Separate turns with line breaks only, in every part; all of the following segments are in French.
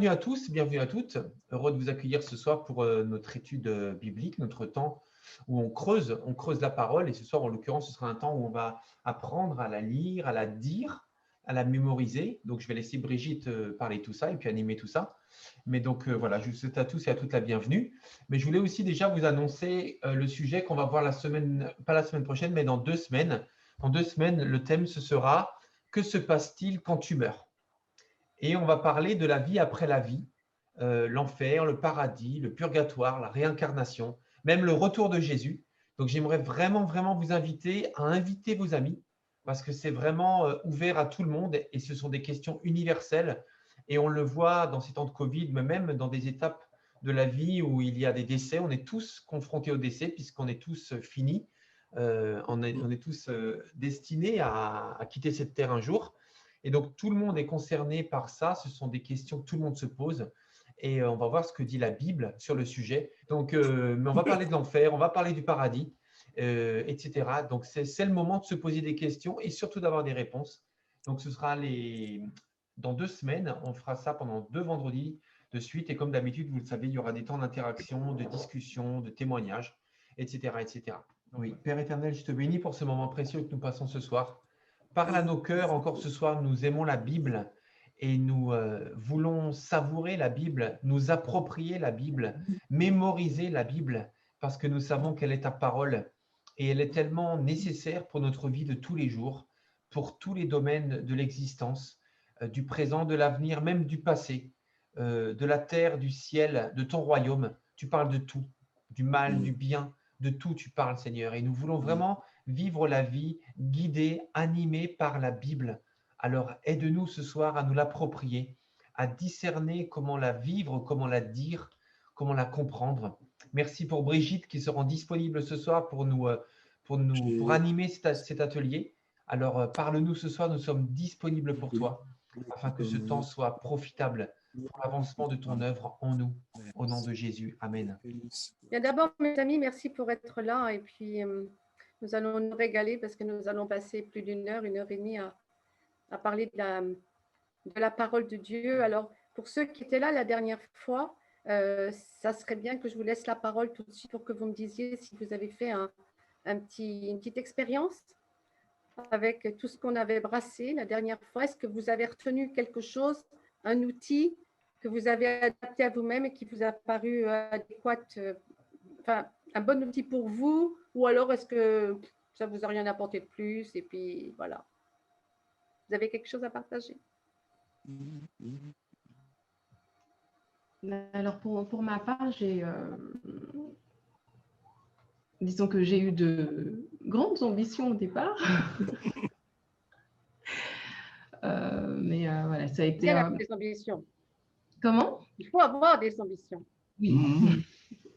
bienvenue à tous, bienvenue à toutes. Heureux de vous accueillir ce soir pour notre étude biblique, notre temps où on creuse la parole. Et ce soir, en l'occurrence, ce sera un temps où on va apprendre à la lire, à la dire, à la mémoriser. Donc, je vais laisser Brigitte parler de tout ça et puis animer tout ça. Mais donc, voilà, je vous souhaite à tous et à toutes la bienvenue. Mais je voulais aussi déjà vous annoncer le sujet qu'on va voir la semaine, pas la semaine prochaine, mais dans 2 semaines. Dans 2 semaines, le thème, ce sera « Que se passe-t-il quand tu meurs ?» Et on va parler de la vie après la vie, l'enfer, le paradis, le purgatoire, la réincarnation, même le retour de Jésus. Donc j'aimerais vraiment vous inviter à inviter vos amis parce que c'est vraiment ouvert à tout le monde et ce sont des questions universelles. Et on le voit dans ces temps de Covid, mais même dans des étapes de la vie où il y a des décès. On est tous confrontés au décès puisqu'on est tous finis. On est tous destinés à quitter cette terre un jour. Et donc, tout le monde est concerné par ça. Ce sont des questions que tout le monde se pose. Et on va voir ce que dit la Bible sur le sujet. Donc, mais on va parler de l'enfer, on va parler du paradis, etc. Donc, c'est le moment de se poser des questions et surtout d'avoir des réponses. Donc, ce sera dans 2 semaines. On fera ça pendant 2 vendredis de suite. Et comme d'habitude, vous le savez, il y aura des temps d'interaction, de discussion, de témoignage, etc., etc. Oui, Père éternel, je te bénis pour ce moment précieux que nous passons ce soir. Parle à nos cœurs encore ce soir, nous aimons la Bible et nous voulons savourer la Bible, nous approprier la Bible, mémoriser la Bible, parce que nous savons qu'elle est ta parole et elle est tellement nécessaire pour notre vie de tous les jours, pour tous les domaines de l'existence, du présent, de l'avenir, même du passé, de la terre, du ciel, de ton royaume. Tu parles de tout, du mal, du bien, de tout tu parles, Seigneur. Et nous voulons vraiment vivre la vie guidée, animée par la Bible. Alors aide-nous ce soir à nous l'approprier, à discerner comment la vivre, comment la dire, comment la comprendre. Merci pour Brigitte qui se rend disponible ce soir pour animer cet atelier. Alors parle-nous ce soir, nous sommes disponibles pour toi, afin que ce temps soit profitable pour l'avancement de ton œuvre en nous. Au nom de Jésus. Amen.
Bien, d'abord, mes amis, merci pour être là. Et puis, nous allons nous régaler parce que nous allons passer plus d'1 heure, 1 heure et demie à parler de la parole de Dieu. Alors, pour ceux qui étaient là la dernière fois, ça serait bien que je vous laisse la parole tout de suite pour que vous me disiez si vous avez fait une petite expérience avec tout ce qu'on avait brassé la dernière fois. Est-ce que vous avez retenu quelque chose, un outil que vous avez adapté à vous-même et qui vous a paru adéquat, enfin, un bon outil pour vous, ou alors est-ce que ça vous a rien apporté de plus et puis voilà. Vous avez quelque chose à partager?
Alors pour ma part, disons que j'ai eu de grandes ambitions au départ. Mais voilà, ça a été...
des ambitions.
Comment?
Il faut avoir des ambitions.
Oui.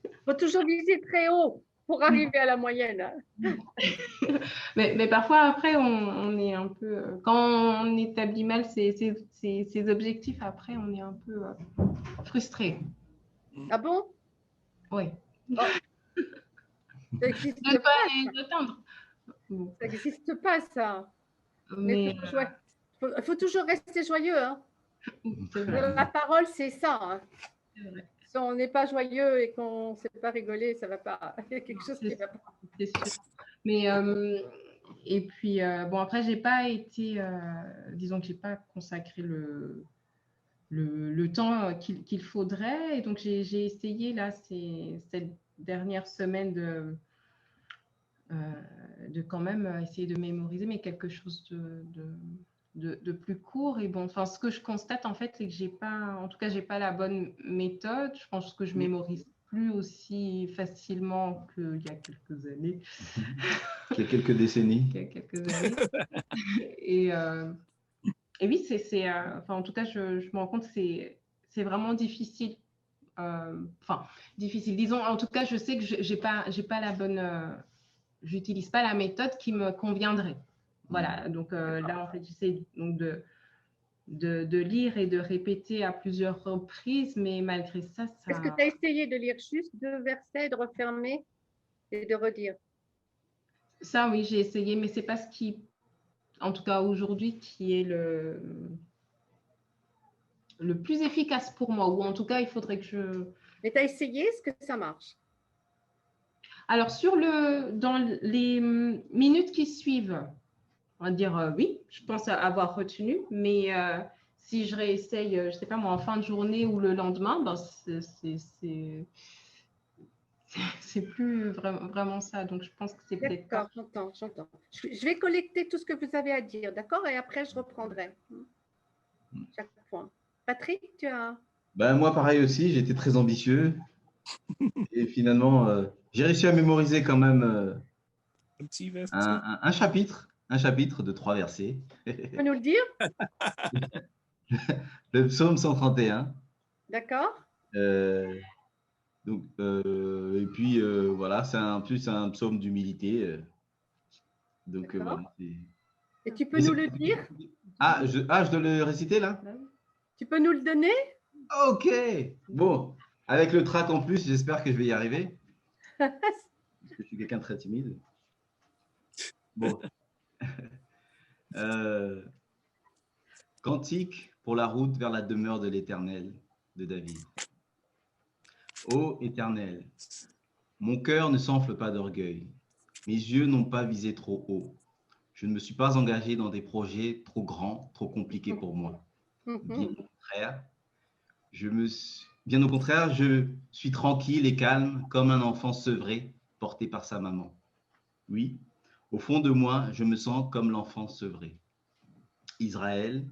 Il faut toujours viser très haut pour arriver à la moyenne.
mais parfois, après, on est un peu... Quand on établit mal ses objectifs, après, on est un peu frustré.
Ah bon?
Oui.
Oh. Ça n'existe
pas
pas.
Les atteindre.
Ça n'existe pas, ça.
Mais
il faut toujours rester joyeux. Hein. La parole, c'est ça. Hein.
C'est vrai.
Si on n'est pas joyeux et qu'on ne sait pas rigoler, ça ne va pas. Il y a quelque chose qui ne va pas.
C'est sûr. Mais, et puis, bon, après, j'ai pas été... disons que je n'ai pas consacré le temps qu'il faudrait. Et donc, j'ai essayé, là, cette dernière semaine de quand même essayer de mémoriser, mais quelque chose de plus court. Et bon, enfin, ce que je constate, en fait, c'est que j'ai pas la bonne méthode. Je pense que je mémorise plus aussi facilement qu'il y a quelques années.
Il y a quelques décennies.
Il y a quelques années. Et oui, enfin, en tout cas, je me rends compte que c'est vraiment difficile. Enfin, difficile. Disons, en tout cas, je sais que j'ai pas la bonne... j'utilise pas la méthode qui me conviendrait. Voilà, donc là, en fait, j'essaie donc de lire et de répéter à plusieurs reprises, mais malgré ça...
Est-ce que tu as essayé de lire juste 2 versets, de refermer et de redire?
Ça, oui, j'ai essayé, mais c'est pas ce qui, en tout cas aujourd'hui, qui est le plus efficace pour moi, ou en tout cas, il faudrait que je…
Mais tu as essayé, est-ce que ça marche?
Alors, dans les minutes qui suivent, on va dire oui, je pense avoir retenu, mais si je réessaye, je ne sais pas moi, en fin de journée ou le lendemain, ben, c'est plus vraiment ça. Donc, je pense que c'est peut-être pas…
D'accord, j'entends. Je vais collecter tout ce que vous avez à dire, d'accord? Et après, je reprendrai chaque point. Patrick, tu as…
Ben, moi, pareil aussi, j'étais très ambitieux. Et finalement, j'ai réussi à mémoriser quand même
Un petit verset.
un chapitre de 3 versets.
Tu peux nous le dire?
Le psaume 131.
D'accord.
Donc, et puis, voilà, c'est en plus un psaume d'humilité. Donc, voilà.
Et tu peux nous le dire?
Je dois le réciter là?
Tu peux nous le donner?
Ok. Bon, avec le trac en plus, j'espère que je vais y arriver. Parce que je suis quelqu'un de très timide. Bon. Cantique pour la route vers la demeure de l'Éternel, de David. Ô Éternel, mon cœur ne s'enfle pas d'orgueil. Mes yeux n'ont pas visé trop haut. Je ne me suis pas engagé dans des projets trop grands, trop compliqués pour moi. Bien au contraire, je suis tranquille et calme comme un enfant sevré porté par sa maman. Oui, au fond de moi, je me sens comme l'enfant sevré. Israël,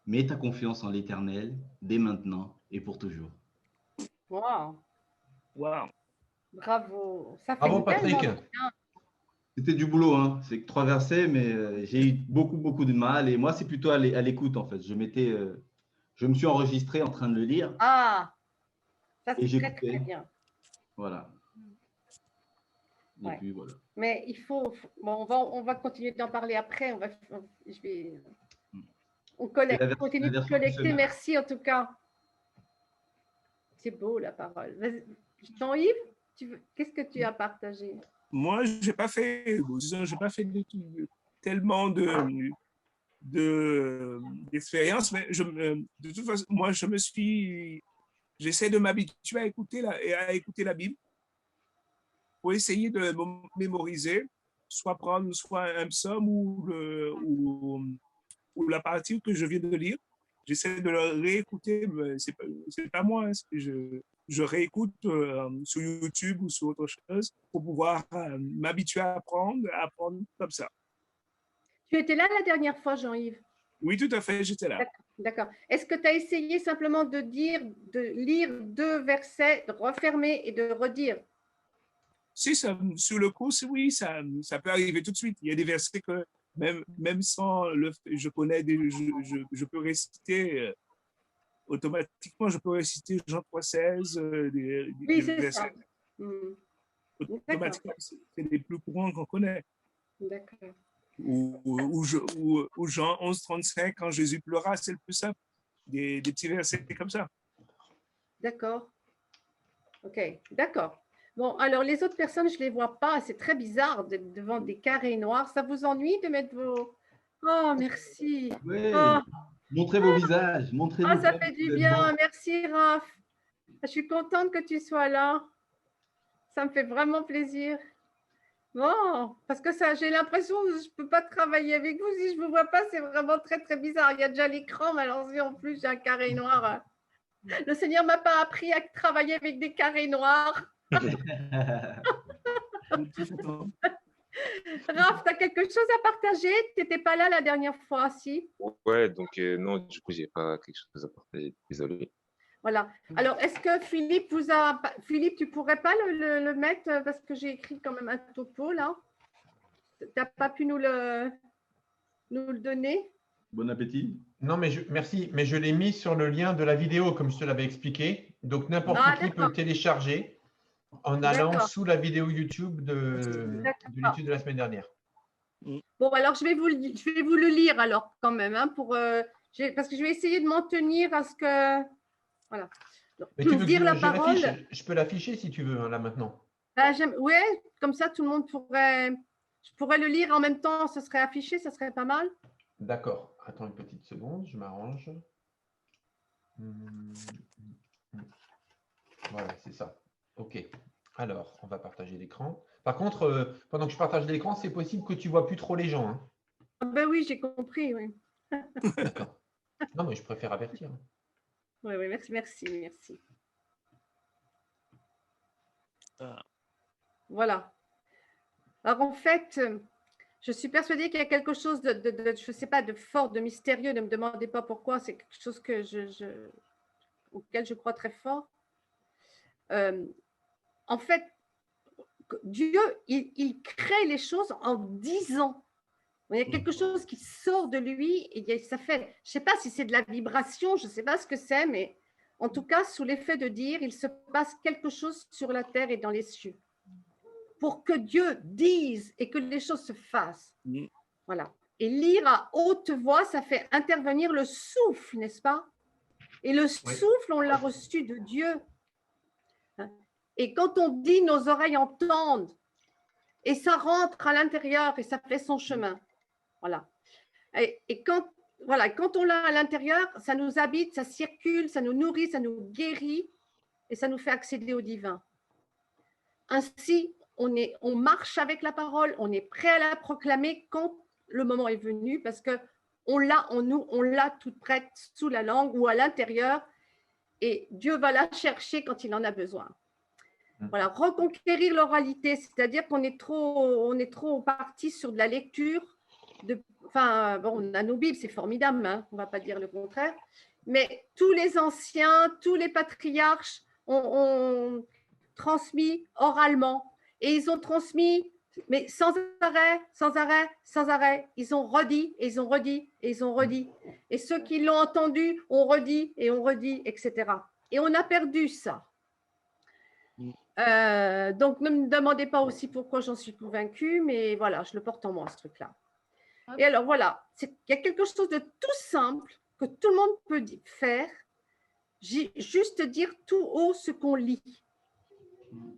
mets ta confiance en l'Éternel dès maintenant et pour toujours.
Wow.
Wow.
Bravo. Ça fait
Bravo, Patrick.
tellement bien.
C'était du boulot, hein. C'est que 3 versets, mais j'ai eu beaucoup de mal. Et moi, c'est plutôt à l'écoute, en fait. Je me suis enregistré en train de le lire.
Ah, ça
Et
c'est très
j'écoutais.
bien.
Voilà. Et
Ouais.
puis voilà.
Mais il faut, bon, on va continuer d'en parler après. On continue de collecter. Merci en tout cas. C'est beau la parole. Jean-Yves, qu'est-ce que tu as partagé?
Moi, j'ai pas fait tellement d'expérience, mais de toute façon, moi, j'essaie de m'habituer à écouter la Bible pour essayer de mémoriser, soit prendre soit un psaume ou la partie que je viens de lire. J'essaie de le réécouter, mais c'est pas moi, hein, je réécoute sur YouTube ou sur autre chose pour pouvoir m'habituer à apprendre comme ça.
Tu étais là la dernière fois, Jean-Yves?
Oui, tout à fait, j'étais là.
D'accord. Est-ce que tu as essayé simplement de lire 2 versets, de refermer et de redire?
Si, sur le coup, oui, ça peut arriver tout de suite. Il y a des versets que même sans je connais, je peux réciter automatiquement, je peux réciter Jean 3,16.
Oui, c'est ça.
Automatiquement, c'est les plus courants qu'on connaît.
D'accord.
Ou Jean 11,35, quand Jésus pleura, c'est le plus simple. Des petits versets comme ça.
D'accord. Ok, d'accord. Bon, alors les autres personnes, je ne les vois pas. C'est très bizarre d'être devant des carrés noirs. Ça vous ennuie de mettre vos… Oh, merci.
Oui.
Oh.
Montrez vos visages.
Ah, ça fait du bien. Merci, Raph. Je suis contente que tu sois là. Ça me fait vraiment plaisir. Bon, parce que ça, j'ai l'impression que je ne peux pas travailler avec vous. Si je ne vous vois pas, c'est vraiment très, très bizarre. Il y a déjà l'écran, mais alors si en plus j'ai un carré noir. Le Seigneur ne m'a pas appris à travailler avec des carrés noirs. Raph, tu as quelque chose à partager? Tu n'étais pas là la dernière fois, si?
Ouais, donc non, du coup, j'ai pas quelque chose à partager. Désolé.
Voilà. Alors, est-ce que Philippe Philippe, tu pourrais pas le mettre parce que j'ai écrit quand même un topo là. Tu n'as pas pu nous le donner?
Bon appétit.
Non, mais merci. Mais je l'ai mis sur le lien de la vidéo, comme je te l'avais expliqué. Donc, n'importe qui peut le télécharger en allant sous la vidéo YouTube de l'étude de la semaine dernière.
Bon, alors je vais vous le lire alors quand même, hein, parce que je vais essayer de m'en tenir à ce que… Voilà. Donc,
mais tu veux
dire
que
la parole.
Je peux l'afficher si tu veux, hein, là maintenant.
Oui, comme ça tout le monde pourrait… Je pourrais le lire en même temps, ce serait affiché, ça serait pas mal.
D'accord. Attends une petite seconde, je m'arrange. Voilà, c'est ça. OK. Alors, on va partager l'écran. Par contre, pendant que je partage l'écran, c'est possible que tu ne vois plus trop les gens. Hein.
Ah ben oui, j'ai compris, oui.
D'accord. Non, mais je préfère avertir.
Oui, oui, merci. Voilà. Alors, en fait, je suis persuadée qu'il y a quelque chose je ne sais pas, de fort, de mystérieux. Ne me demandez pas pourquoi. C'est quelque chose auquel je crois très fort. En fait, Dieu, il crée les choses en 10 ans. Il y a quelque chose qui sort de lui et ça fait, je ne sais pas si c'est de la vibration, je ne sais pas ce que c'est, mais en tout cas, sous l'effet de dire, il se passe quelque chose sur la terre et dans les cieux. Pour que Dieu dise et que les choses se fassent. Voilà. Et lire à haute voix, ça fait intervenir le souffle, n'est-ce pas? Et le souffle, on l'a reçu de Dieu. Et quand on dit, nos oreilles entendent, et ça rentre à l'intérieur et ça fait son chemin. Voilà. Et quand on l'a à l'intérieur, ça nous habite, ça circule, ça nous nourrit, ça nous guérit et ça nous fait accéder au divin. Ainsi, on marche avec la parole, on est prêt à la proclamer quand le moment est venu parce qu'on l'a en nous, on l'a toute prête sous la langue ou à l'intérieur et Dieu va la chercher quand il en a besoin. Voilà, reconquérir l'oralité, c'est-à-dire qu'on est trop parti sur de la lecture. On a nos Bibles, c'est formidable, hein, on ne va pas dire le contraire. Mais tous les anciens, tous les patriarches ont transmis oralement. Et ils ont transmis, mais sans arrêt. Ils ont redit, et ils ont redit, et ils ont redit. Et ceux qui l'ont entendu ont redit, et ont redit, etc. Et on a perdu ça. Donc, ne me demandez pas aussi pourquoi j'en suis convaincue, mais voilà, je le porte en moi, ce truc-là. Et alors, voilà, il y a quelque chose de tout simple que tout le monde peut faire, juste dire tout haut ce qu'on lit.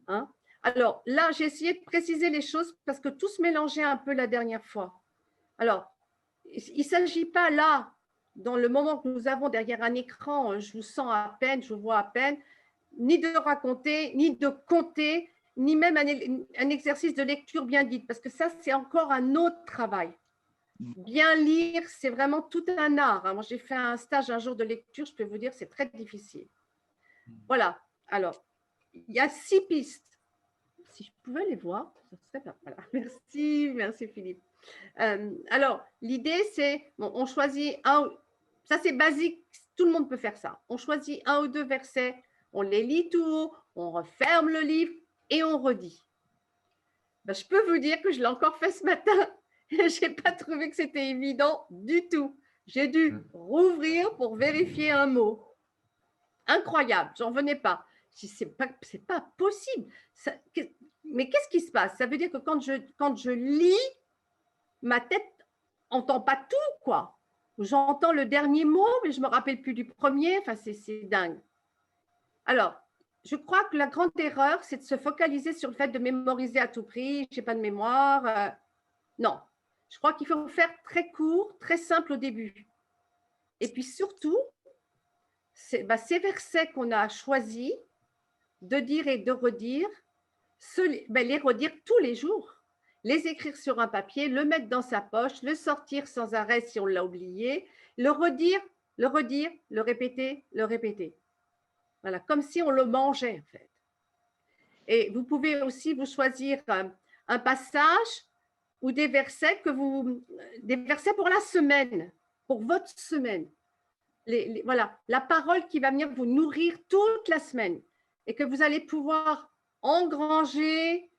Hein? Alors, là, j'ai essayé de préciser les choses parce que tout se mélangeait un peu la dernière fois. Alors, il ne s'agit pas là, dans le moment que nous avons derrière un écran, je vous sens à peine, je vous vois à peine, ni de raconter, ni de compter, ni même un exercice de lecture bien dite, parce que ça, c'est encore un autre travail. Bien lire, c'est vraiment tout un art. Moi, j'ai fait un stage un jour de lecture, je peux vous dire, c'est très difficile. Voilà. Alors, il y a 6 pistes. Si je pouvais les voir, ça serait bien. Voilà. Merci Philippe. Alors, l'idée, c'est, on choisit ça c'est basique, tout le monde peut faire ça. On choisit 1 ou 2 versets, on les lit tout haut, on referme le livre et on redit. Ben, je peux vous dire que je l'ai encore fait ce matin et je n'ai pas trouvé que c'était évident du tout. J'ai dû rouvrir pour vérifier un mot. Incroyable, j'en venais pas. C'est pas possible. Mais qu'est-ce qui se passe? Ça veut dire que quand je lis, ma tête n'entend pas tout, quoi. J'entends le dernier mot, mais je ne me rappelle plus du premier. Enfin, c'est dingue. Alors, je crois que la grande erreur, c'est de se focaliser sur le fait de mémoriser à tout prix. Je n'ai pas de mémoire. Non, je crois qu'il faut faire très court, très simple au début. Et puis surtout, ces versets qu'on a choisis de dire et de redire, les redire tous les jours. Les écrire sur un papier, le mettre dans sa poche, le sortir sans arrêt si on l'a oublié, le redire, le répéter. Voilà, comme si on le mangeait en fait. Et vous pouvez aussi vous choisir un passage ou des versets des versets pour la semaine, pour votre semaine. Voilà, la parole qui va venir vous nourrir toute la semaine et que vous allez pouvoir engranger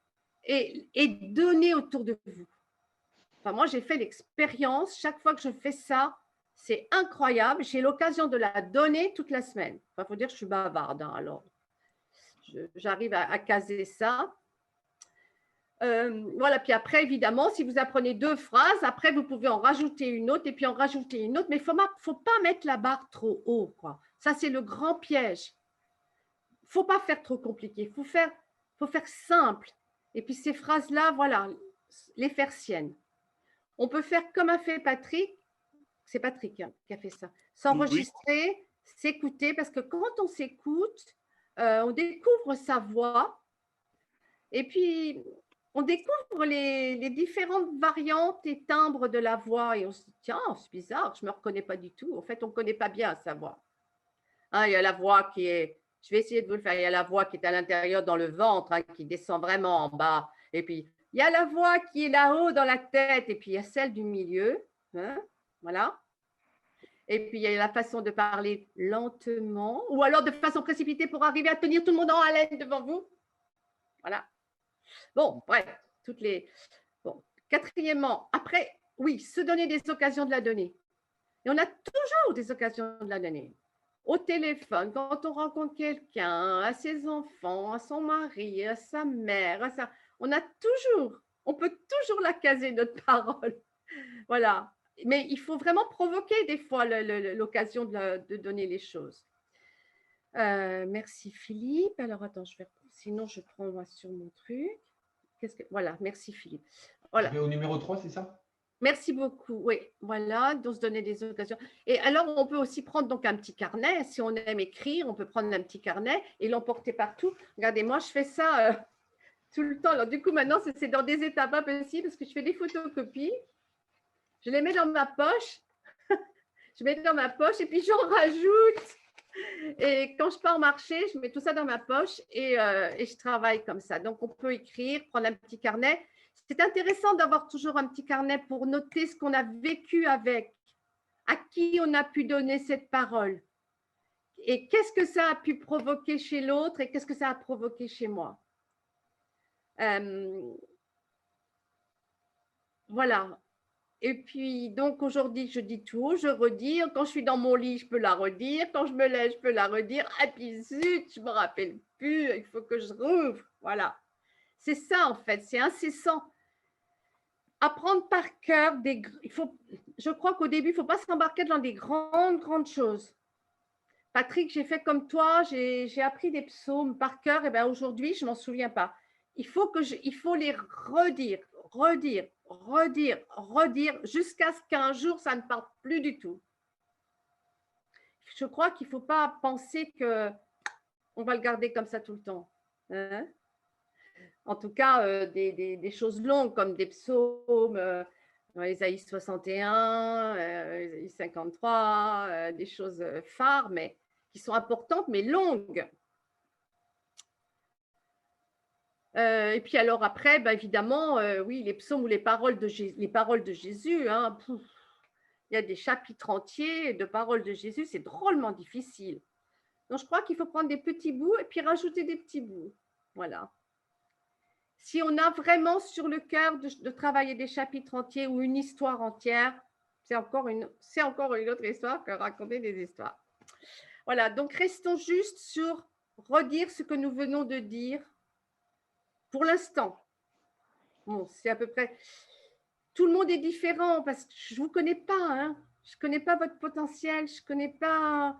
et donner autour de vous. Enfin, moi, j'ai fait l'expérience. Chaque fois que je fais ça, c'est incroyable. J'ai l'occasion de la donner toute la semaine. Il faut dire que je suis bavarde. Hein, alors, j'arrive à caser ça. Voilà. Puis après, évidemment, si vous apprenez 2 phrases, après, vous pouvez en rajouter une autre et puis en rajouter une autre. Mais il ne faut pas mettre la barre trop haut, quoi. Ça, c'est le grand piège. Il ne faut pas faire trop compliqué. Il faut faire simple. Et puis ces phrases-là, voilà, les faire siennes. On peut faire comme a fait Patrick. C'est Patrick qui a fait ça. S'enregistrer, s'écouter, parce que quand on s'écoute, on découvre sa voix et puis on découvre les différentes variantes et timbres de la voix et on se dit, tiens, c'est bizarre, je ne me reconnais pas du tout. En fait, on ne connaît pas bien sa voix. Hein, il y a la voix qui est, je vais essayer de vous le faire, il y a la voix qui est à l'intérieur dans le ventre, hein, qui descend vraiment en bas. Et puis, il y a la voix qui est là-haut dans la tête et puis il y a celle du milieu. Hein, voilà. Et puis, il y a la façon de parler lentement ou alors de façon précipitée pour arriver à tenir tout le monde en haleine devant vous. Voilà. Bon, bref, toutes les… Bon. Quatrièmement, après, oui, se donner des occasions de la donner. Et on a toujours des occasions de la donner. Au téléphone, quand on rencontre quelqu'un, à ses enfants, à son mari, à sa mère, on peut toujours la caser, notre parole. Voilà. Mais il faut vraiment provoquer des fois l'occasion de donner les choses. Merci Philippe. Alors attends, sinon je prends moi sur mon truc. Voilà, merci Philippe. Voilà.
Au numéro 3, c'est ça?
Merci beaucoup. Oui, voilà, donc se donner des occasions. Et alors, on peut aussi prendre donc un petit carnet. Si on aime écrire, on peut prendre un petit carnet et l'emporter partout. Regardez, moi, je fais ça tout le temps. Alors, du coup, maintenant, c'est dans des étapes impossibles parce que je fais des photocopies. Je les mets dans ma poche. Je mets dans ma poche et puis j'en rajoute. Et quand je pars marcher, je mets tout ça dans ma poche et je travaille comme ça. Donc, on peut écrire, prendre un petit carnet. C'est intéressant d'avoir toujours un petit carnet pour noter ce qu'on a vécu avec, à qui on a pu donner cette parole et qu'est-ce que ça a pu provoquer chez l'autre et qu'est-ce que ça a provoqué chez moi. Voilà. Et puis, donc, aujourd'hui, je dis tout, je redis. Quand je suis dans mon lit, je peux la redire. Quand je me lève, je peux la redire. Et puis, zut, je ne me rappelle plus. Il faut que je rouvre. Voilà. C'est ça, en fait. C'est incessant. Apprendre par cœur, je crois qu'au début, il ne faut pas s'embarquer dans des grandes choses. Patrick, j'ai fait comme toi, j'ai appris des psaumes par cœur. Et bien aujourd'hui, je ne m'en souviens pas. Il faut les redire jusqu'à ce qu'un jour, ça ne parte plus du tout. Je crois qu'il ne faut pas penser qu'on va le garder comme ça tout le temps. Hein? En tout cas, des choses longues comme des psaumes, Ésaïe 61, Ésaïe 53, des choses phares, mais qui sont importantes, mais longues. Et puis alors après, bah, évidemment, oui, les psaumes ou les paroles de Jésus, hein, il y a des chapitres entiers de paroles de Jésus, c'est drôlement difficile. Donc, je crois qu'il faut prendre des petits bouts et puis rajouter des petits bouts. Voilà. Si on a vraiment sur le cœur de travailler des chapitres entiers ou une histoire entière, c'est encore une autre histoire que raconter des histoires. Voilà, donc restons juste sur redire ce que nous venons de dire pour l'instant. Bon, c'est à peu près… Tout le monde est différent parce que je ne vous connais pas. Hein. Je ne connais pas votre potentiel, je ne connais pas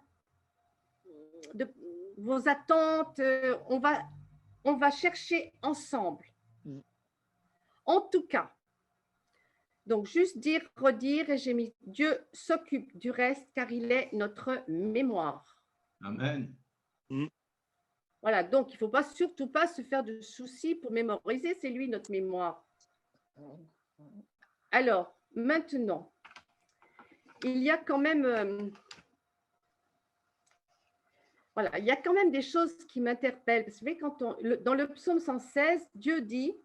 vos attentes. On va chercher ensemble. En tout cas, donc juste dire, redire, et j'ai mis Dieu s'occupe du reste car il est notre mémoire.
Amen.
Voilà, donc il ne faut pas surtout pas se faire de soucis pour mémoriser, c'est lui notre mémoire. Alors, maintenant, il y a quand même… voilà, il y a quand même des choses qui m'interpellent. Vous savez, dans le psaume 116, Dieu dit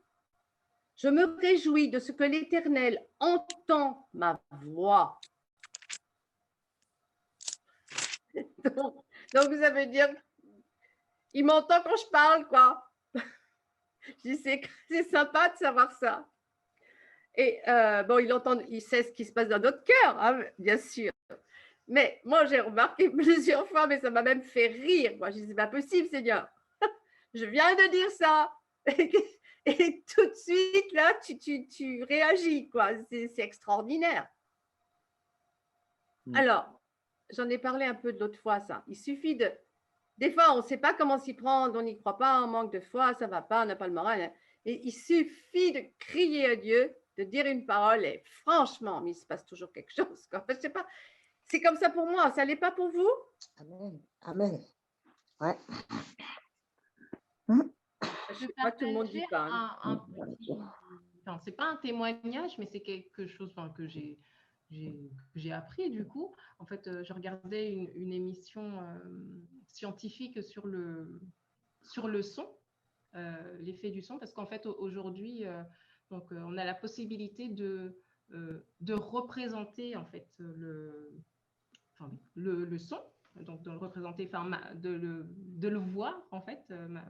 « Je me réjouis de ce que l'Éternel entend ma voix. » donc, ça veut dire il m'entend quand je parle, quoi. Je dis, c'est sympa de savoir ça. Et bon, il sait ce qui se passe dans notre cœur, hein, bien sûr. Mais moi, j'ai remarqué plusieurs fois, mais ça m'a même fait rire. Moi, je dis, c'est pas possible, Seigneur. Je viens de dire ça. Et tout de suite, là, tu réagis, quoi. C'est extraordinaire. Alors, j'en ai parlé un peu de l'autre fois, ça. Il suffit de… Des fois, on ne sait pas comment s'y prendre, on n'y croit pas, on manque de foi, ça ne va pas, on n'a pas le moral. Et il suffit de crier à Dieu, de dire une parole, et franchement, mais il se passe toujours quelque chose. Quoi. Enfin, je sais pas, C'est comme ça pour moi, ça l'est pas pour vous?
Amen. Amen. Ouais.
Je sais pas, tout le monde dit pas. Hein.
Un petit... Enfin, c'est pas un témoignage, mais c'est quelque chose que j'ai appris du coup. En fait, je regardais une émission scientifique sur le son, l'effet du son, parce qu'en fait aujourd'hui, on a la possibilité de représenter en fait le son, donc de le représenter, de le voir en fait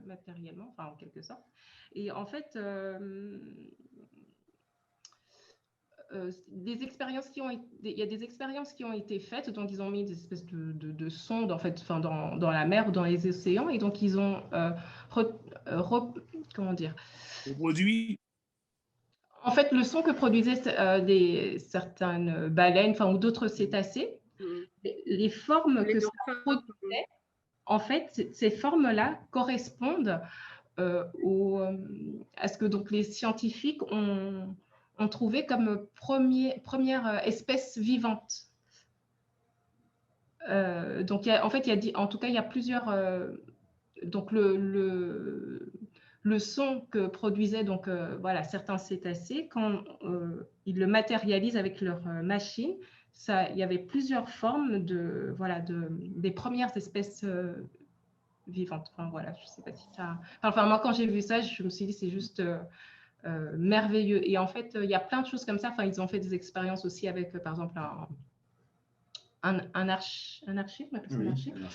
matériellement, enfin en quelque sorte. Et en fait, il y a des expériences qui ont été faites, donc ils ont mis des espèces de sondes en fait, dans la mer ou dans les océans, et donc ils ont comment dire,
Produit.
en fait le son que produisaient certaines baleines, ou d'autres cétacés, les formes que ça produisait, en fait, ces formes-là correspondent à ce que donc les scientifiques ont trouvé comme première espèce vivante. Donc, en fait, il y a plusieurs. Donc, le son que produisaient certains cétacés, quand ils le matérialisent avec leur machine, il y avait plusieurs formes des premières espèces vivantes. Enfin, je sais pas si ça. Moi, quand j'ai vu ça, je me suis dit c'est juste merveilleux. Et en fait, il y a plein de choses comme ça. Ils ont fait des expériences aussi avec, par exemple, un archive, on appelle ça un archive.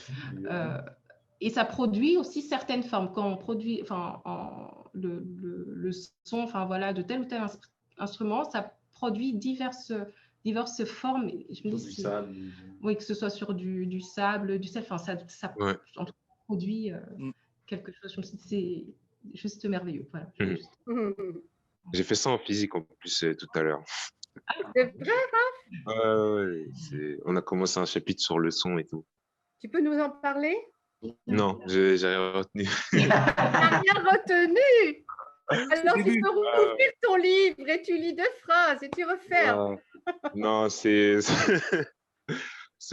Et ça produit aussi certaines formes. Quand on produit le son de tel ou tel instrument, ça produit diverses formes. Je me dis, oui, que ce soit sur du sable, du sel, ça produit quelque chose. Je me suis dit, c'est juste merveilleux. Voilà.
J'ai fait ça en physique en plus tout à l'heure.
C'est vrai,
Ouais, on a commencé un chapitre sur le son et tout.
tu peux nous en parler?
Non, j'ai rien retenu.
T'as rien retenu? Alors tu peux rouvrir ton livre et tu lis 2 phrases et tu refermes.
Non, c'est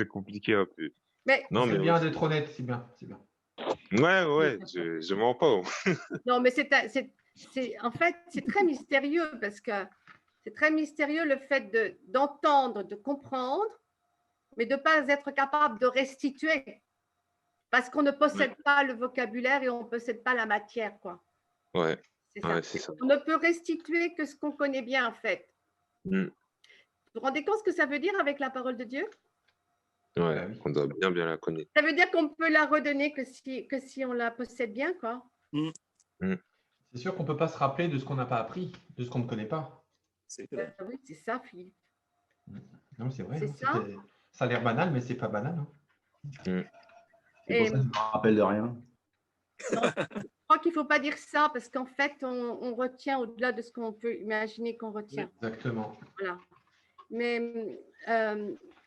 compliqué un peu.
Mais
c'est bien d'être honnête, c'est bien.
Ouais, je mens pas.
Non, mais en fait, c'est très mystérieux parce que c'est très mystérieux le fait d'entendre, de comprendre, mais de ne pas être capable de restituer parce qu'on ne possède pas le vocabulaire et on ne possède pas la matière, quoi.
Ouais, c'est ça.
On ne peut restituer que ce qu'on connaît bien, en fait. Vous vous rendez compte ce que ça veut dire avec la parole de Dieu?
Ouais, on doit bien la connaître.
Ça veut dire qu'on peut la redonner que si on la possède bien, quoi.
C'est sûr qu'on ne peut pas se rappeler de ce qu'on n'a pas appris, de ce qu'on ne connaît pas.
Oui, c'est ça, Philippe.
Non, c'est vrai.
C'est ça.
Ça a l'air banal, mais c'est pas banal.
C'est pour ça que je me rappelle de rien.
Non, je crois qu'il ne faut pas dire ça parce qu'en fait, on retient au-delà de ce qu'on peut imaginer qu'on retient.
Exactement.
Voilà. Mais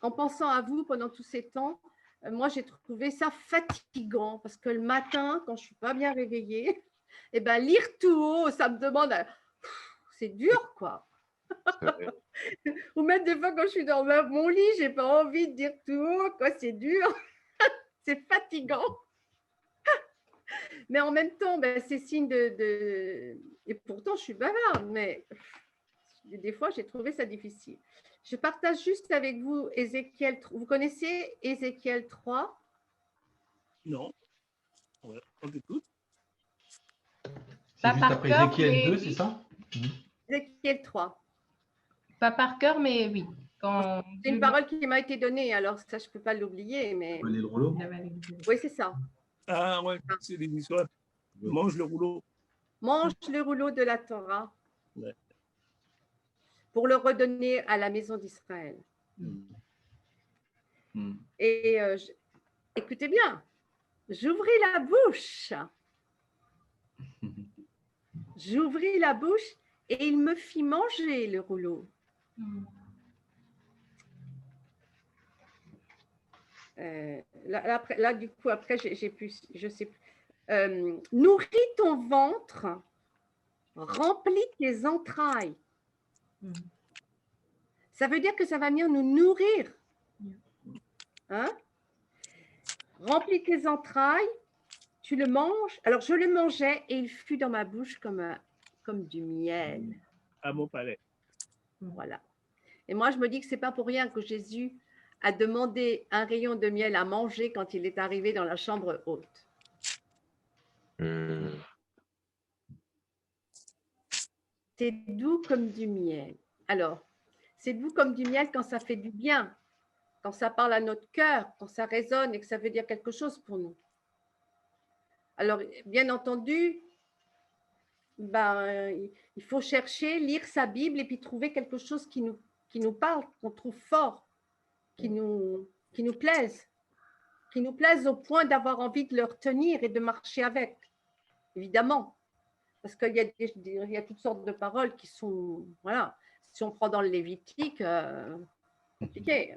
en pensant à vous pendant tous ces temps, moi, j'ai trouvé ça fatigant parce que le matin, quand je ne suis pas bien réveillée, lire tout haut, ça me demande… c'est dur, quoi. Ou même des fois, quand je suis dans mon lit, je n'ai pas envie de dire tout haut, quoi, c'est dur. C'est fatigant. Mais en même temps, c'est signe de… Et pourtant, je suis bavarde, mais des fois, j'ai trouvé ça difficile. Je partage juste avec vous Ézéchiel. Vous connaissez Ézéchiel 3?
Non. Ouais, on t'écoute.
C'est juste après Ézéchiel 2, c'est ça?
Ézéchiel 3.
Pas par cœur, mais oui.
C'est une parole qui m'a été donnée, alors ça, je ne peux pas l'oublier. Mais…
Vous connaissez le rouleau?
Oui, c'est ça.
Ah ouais, c'est des histoires. Mange le rouleau.
Mange le rouleau de la Torah.
Ouais.
Pour le redonner à la maison d'Israël. Et écoutez bien, j'ouvris la bouche. J'ouvris la bouche et il me fit manger le rouleau. Là, du coup, après, j'ai pu, je sais plus. Nourris ton ventre, remplis tes entrailles. Ça veut dire que ça va venir nous nourrir. Hein? Remplis tes entrailles, tu le manges. Alors, je le mangeais et il fut dans ma bouche comme du miel.
À mon palais.
Voilà. Et moi, je me dis que c'est pas pour rien que Jésus a demandé un rayon de miel à manger quand il est arrivé dans la chambre haute. C'est doux comme du miel. Alors, c'est doux comme du miel quand ça fait du bien, quand ça parle à notre cœur, quand ça résonne et que ça veut dire quelque chose pour nous. Alors, bien entendu, il faut chercher, lire sa Bible et puis trouver quelque chose qui nous parle, qu'on trouve fort, qui nous plaise au point d'avoir envie de le retenir et de marcher avec, évidemment. Parce qu'il y a toutes sortes de paroles qui sont, voilà, si on prend dans le Lévitique, compliqué.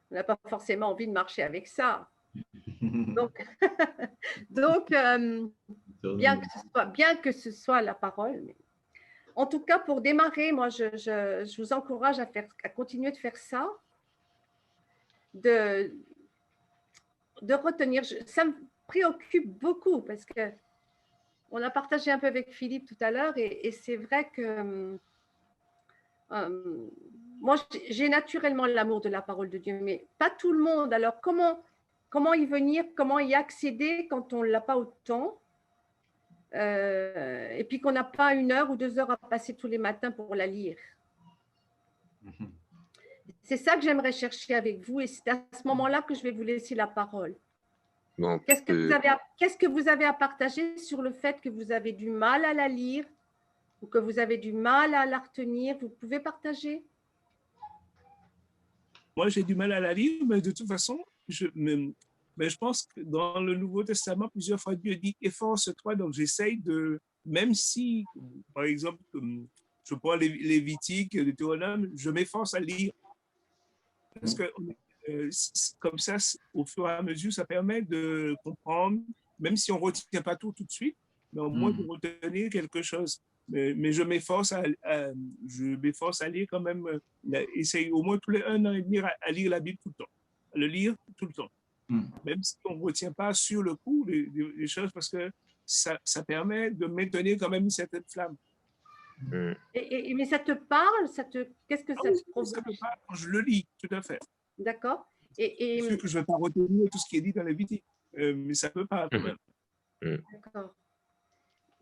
On n'a pas forcément envie de marcher avec ça. Donc, bien que ce soit la parole. Mais... En tout cas, pour démarrer, moi, je vous encourage à continuer de faire ça, de retenir. Ça me préoccupe beaucoup parce que on a partagé un peu avec Philippe tout à l'heure et c'est vrai que moi, j'ai naturellement l'amour de la parole de Dieu, mais pas tout le monde. Alors, comment y venir, comment y accéder quand on ne l'a pas autant et puis qu'on n'a pas 1 heure ou 2 heures à passer tous les matins pour la lire. C'est ça que j'aimerais chercher avec vous et c'est à ce moment-là que je vais vous laisser la parole.
Bon,
Qu'est-ce que vous avez à partager sur le fait que vous avez du mal à la lire ou que vous avez du mal à la retenir? Vous pouvez partager?
Moi, j'ai du mal à la lire, mais de toute façon, je pense que dans le Nouveau Testament, plusieurs fois, Dieu dit « efforce-toi ». Donc, j'essaye de, même si, par exemple, je prends les Lévitique, le Deutéronome, je m'efforce à lire. Parce que comme ça, au fur et à mesure, ça permet de comprendre, même si on ne retient pas tout de suite, mais au moins de retenir quelque chose. Mais je m'efforce à lire quand même, essayer au moins tous les 1 an et demi à lire la Bible tout le temps, à le lire tout le temps. Même si on ne retient pas sur le coup les choses, parce que ça permet de maintenir quand même une certaine flamme.
Mais ça te parle? Qu'est-ce que ça te provoque?
Ça me parle quand je le lis, tout à fait.
D'accord.
C'est sûr que je ne vais pas retenir tout ce qui est dit dans les Lévitique, mais ça peut parler quand même.
D'accord.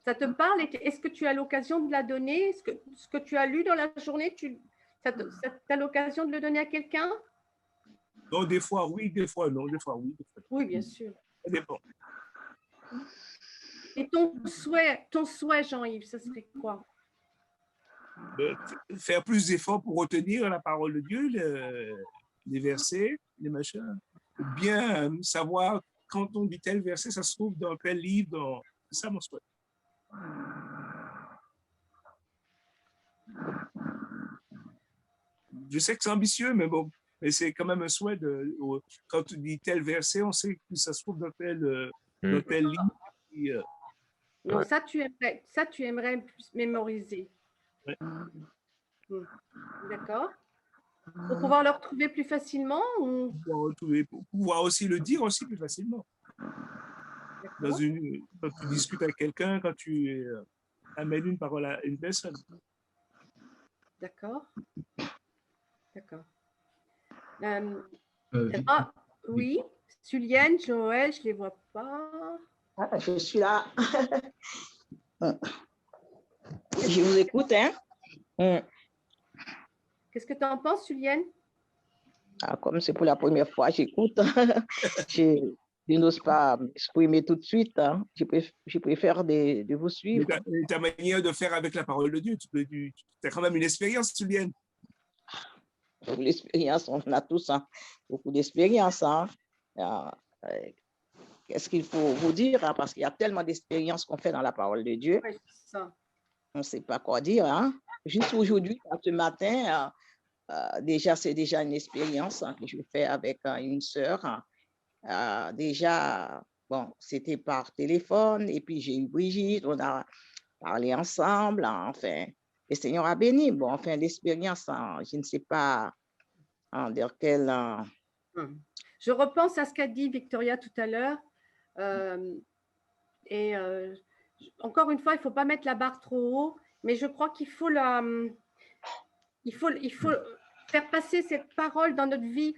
Ça te parle? Est-ce que tu as l'occasion de la donner? Ce que tu as lu dans la journée, tu as l'occasion de le donner à quelqu'un?
Non, des fois oui, des fois non, des fois oui. Des fois.
Oui, bien sûr.
Ça dépend.
Et ton souhait, Jean-Yves, ce serait quoi?
Faire plus d'efforts pour retenir la parole de Dieu, les versets, les machins. Bien savoir quand on dit tel verset, ça se trouve dans quel livre, c'est ça mon souhait. Je sais que c'est ambitieux, mais bon, mais c'est quand même un souhait quand tu dis tel verset, on sait que ça se trouve dans tel livre.
Donc ça, tu aimerais plus mémoriser.
Ouais.
D'accord. Pour pouvoir le retrouver plus facilement ou...
Pour pouvoir aussi le dire aussi plus facilement. Quand tu discutes avec quelqu'un, quand tu amènes une parole à une personne.
D'accord. D'accord. Oui, Sulienne, Joël, je ne les vois pas.
Ah, je suis là. Je vous écoute, hein.
Qu'est-ce que tu en penses, Sulienne?
Comme c'est pour la première fois, j'écoute. Je n'ose pas m'exprimer tout de suite. Hein. Je préfère de vous suivre.
Ta manière de faire avec la parole de Dieu, tu as quand même une expérience, Sulienne.
L'expérience, on a tous beaucoup d'expérience. Hein. Qu'est-ce qu'il faut vous dire? Hein, parce qu'il y a tellement d'expériences qu'on fait dans la parole de Dieu.
Oui, c'est ça.
On ne sait pas quoi dire. Hein. Juste aujourd'hui, ce matin, c'est déjà une expérience que je fais avec une sœur. Déjà, bon, c'était par téléphone et puis j'ai eu Brigitte, on a parlé ensemble. Enfin, le Seigneur a béni. Bon, enfin, l'expérience, je ne sais pas dans quelle...
je repense à ce qu'a dit Victoria tout à l'heure. Encore une fois, il ne faut pas mettre la barre trop haut, mais je crois qu'il faut faire passer cette parole dans notre vie,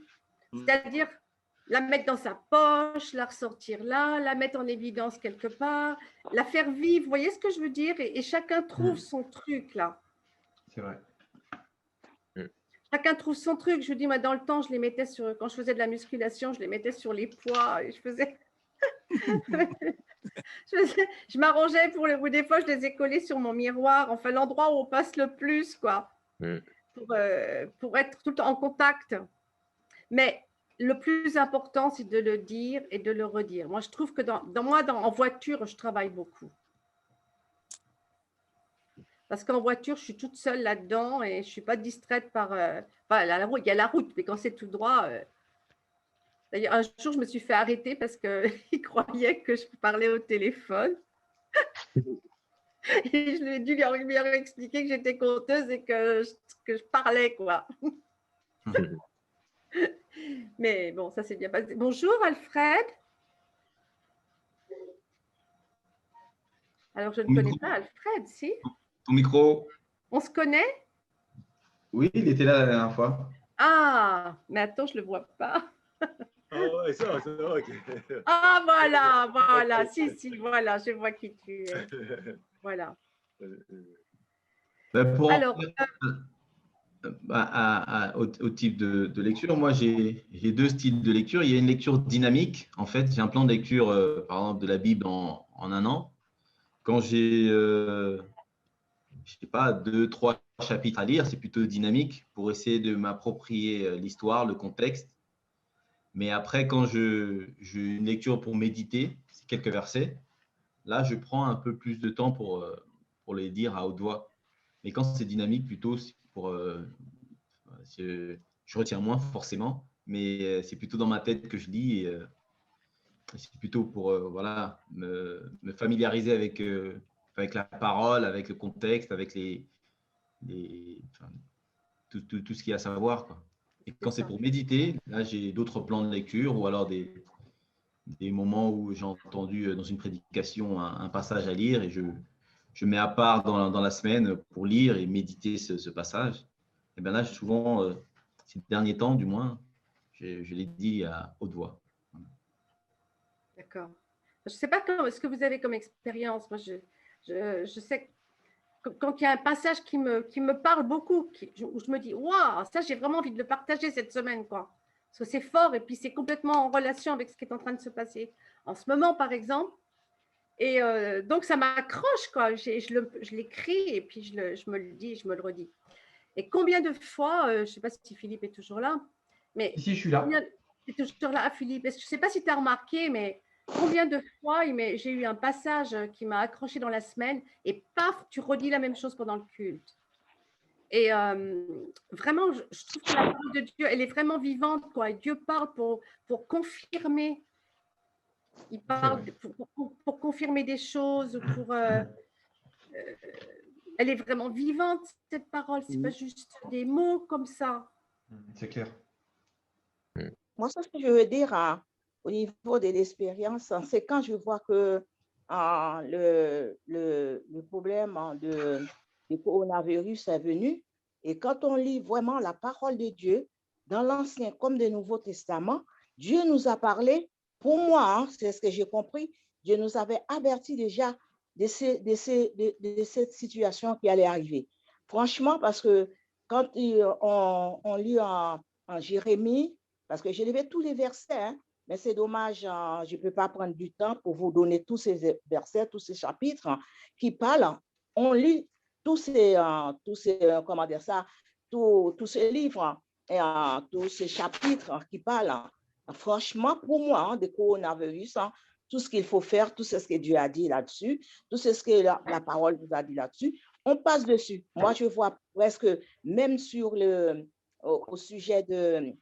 c'est-à-dire la mettre dans sa poche, la ressortir là, la mettre en évidence quelque part, la faire vivre. Vous voyez ce que je veux dire? Et chacun trouve son truc là.
C'est vrai.
Chacun trouve son truc. Je vous dis, moi, dans le temps, je les mettais quand je faisais de la musculation, je les mettais sur les poids et je faisais. je m'arrangeais ou des fois, je les ai collés sur mon miroir, enfin, l'endroit où on passe le plus, quoi, pour être tout le temps en contact. Mais le plus important, c'est de le dire et de le redire. Moi, je trouve que en voiture, je travaille beaucoup. Parce qu'en voiture, je suis toute seule là-dedans et je ne suis pas distraite par… il y a la route, mais quand c'est tout droit… D'ailleurs, un jour, je me suis fait arrêter parce qu'il croyait que je parlais au téléphone. Et je lui ai dû lui expliquer que j'étais conteuse et que je parlais, quoi. Mais bon, ça s'est bien passé. Bonjour, Alfred. Alors, je ne connais pas Alfred, si?
Ton micro.
On se connaît?
Oui, il était là la dernière fois.
Ah, mais attends, je ne le vois pas.
Ah ouais, ça va, ok.
Ah, voilà, si, voilà, je vois qui tu es. Voilà.
Alors, au type de lecture, moi, j'ai deux styles de lecture. Il y a une lecture dynamique. En fait, j'ai un plan de lecture, par exemple, de la Bible en un an. Quand j'ai, je sais pas, 2-3 chapitres à lire, c'est plutôt dynamique pour essayer de m'approprier l'histoire, le contexte. Mais après, quand j'ai une lecture pour méditer, c'est quelques versets, là, je prends un peu plus de temps pour les dire à haute voix. Mais quand c'est dynamique, plutôt, je retiens moins forcément, mais c'est plutôt dans ma tête que je lis. Et, c'est plutôt pour voilà, me familiariser avec la parole, avec le contexte, avec tout ce qu'il y a à savoir, quoi. Et quand c'est pour méditer, là, j'ai d'autres plans de lecture ou alors des moments où j'ai entendu dans une prédication un passage à lire et je mets à part dans la semaine pour lire et méditer ce passage. Et bien là, souvent, ces derniers temps, du moins, je l'ai dit à haute voix.
D'accord. Je ne sais pas ce que vous avez comme expérience. Moi, je sais que quand il y a un passage qui me parle beaucoup, où je me dis, waouh, ça, j'ai vraiment envie de le partager cette semaine, quoi. Parce que c'est fort et puis c'est complètement en relation avec ce qui est en train de se passer en ce moment, par exemple. Et donc, ça m'accroche, quoi. Je l'écris et puis je me le dis, je me le redis. Et combien de fois, je ne sais pas si Philippe est toujours là, mais…
Si, je suis là.
Tu es toujours là, Philippe. Je ne sais pas si tu as remarqué, mais combien de fois j'ai eu un passage qui m'a accroché dans la semaine et paf, tu redis la même chose pendant le culte. Et vraiment, je trouve que la parole de Dieu, elle est vraiment vivante, quoi. Et Dieu parle pour confirmer. Il parle pour confirmer des choses. Elle est vraiment vivante, cette parole. Ce n'est pas juste des mots comme ça.
C'est clair.
Moi, ce que je veux dire au niveau de l'expérience, c'est quand je vois que le problème du coronavirus est venu et quand on lit vraiment la parole de Dieu dans l'Ancien comme le Nouveau Testament, Dieu nous a parlé. Pour moi, c'est ce que j'ai compris, Dieu nous avait averti déjà de cette situation qui allait arriver. Franchement, parce que quand on lit en Jérémie, parce que j'ai levé tous les versets, mais c'est dommage, je ne peux pas prendre du temps pour vous donner tous ces versets, tous ces chapitres qui parlent. On lit tous ces livres et tous ces chapitres qui parlent. Franchement, pour moi, des coronavirus, tout ce qu'il faut faire, tout ce que Dieu a dit là-dessus, tout ce que la parole nous a dit là-dessus, on passe dessus. Moi, je vois presque, même sur au sujet de,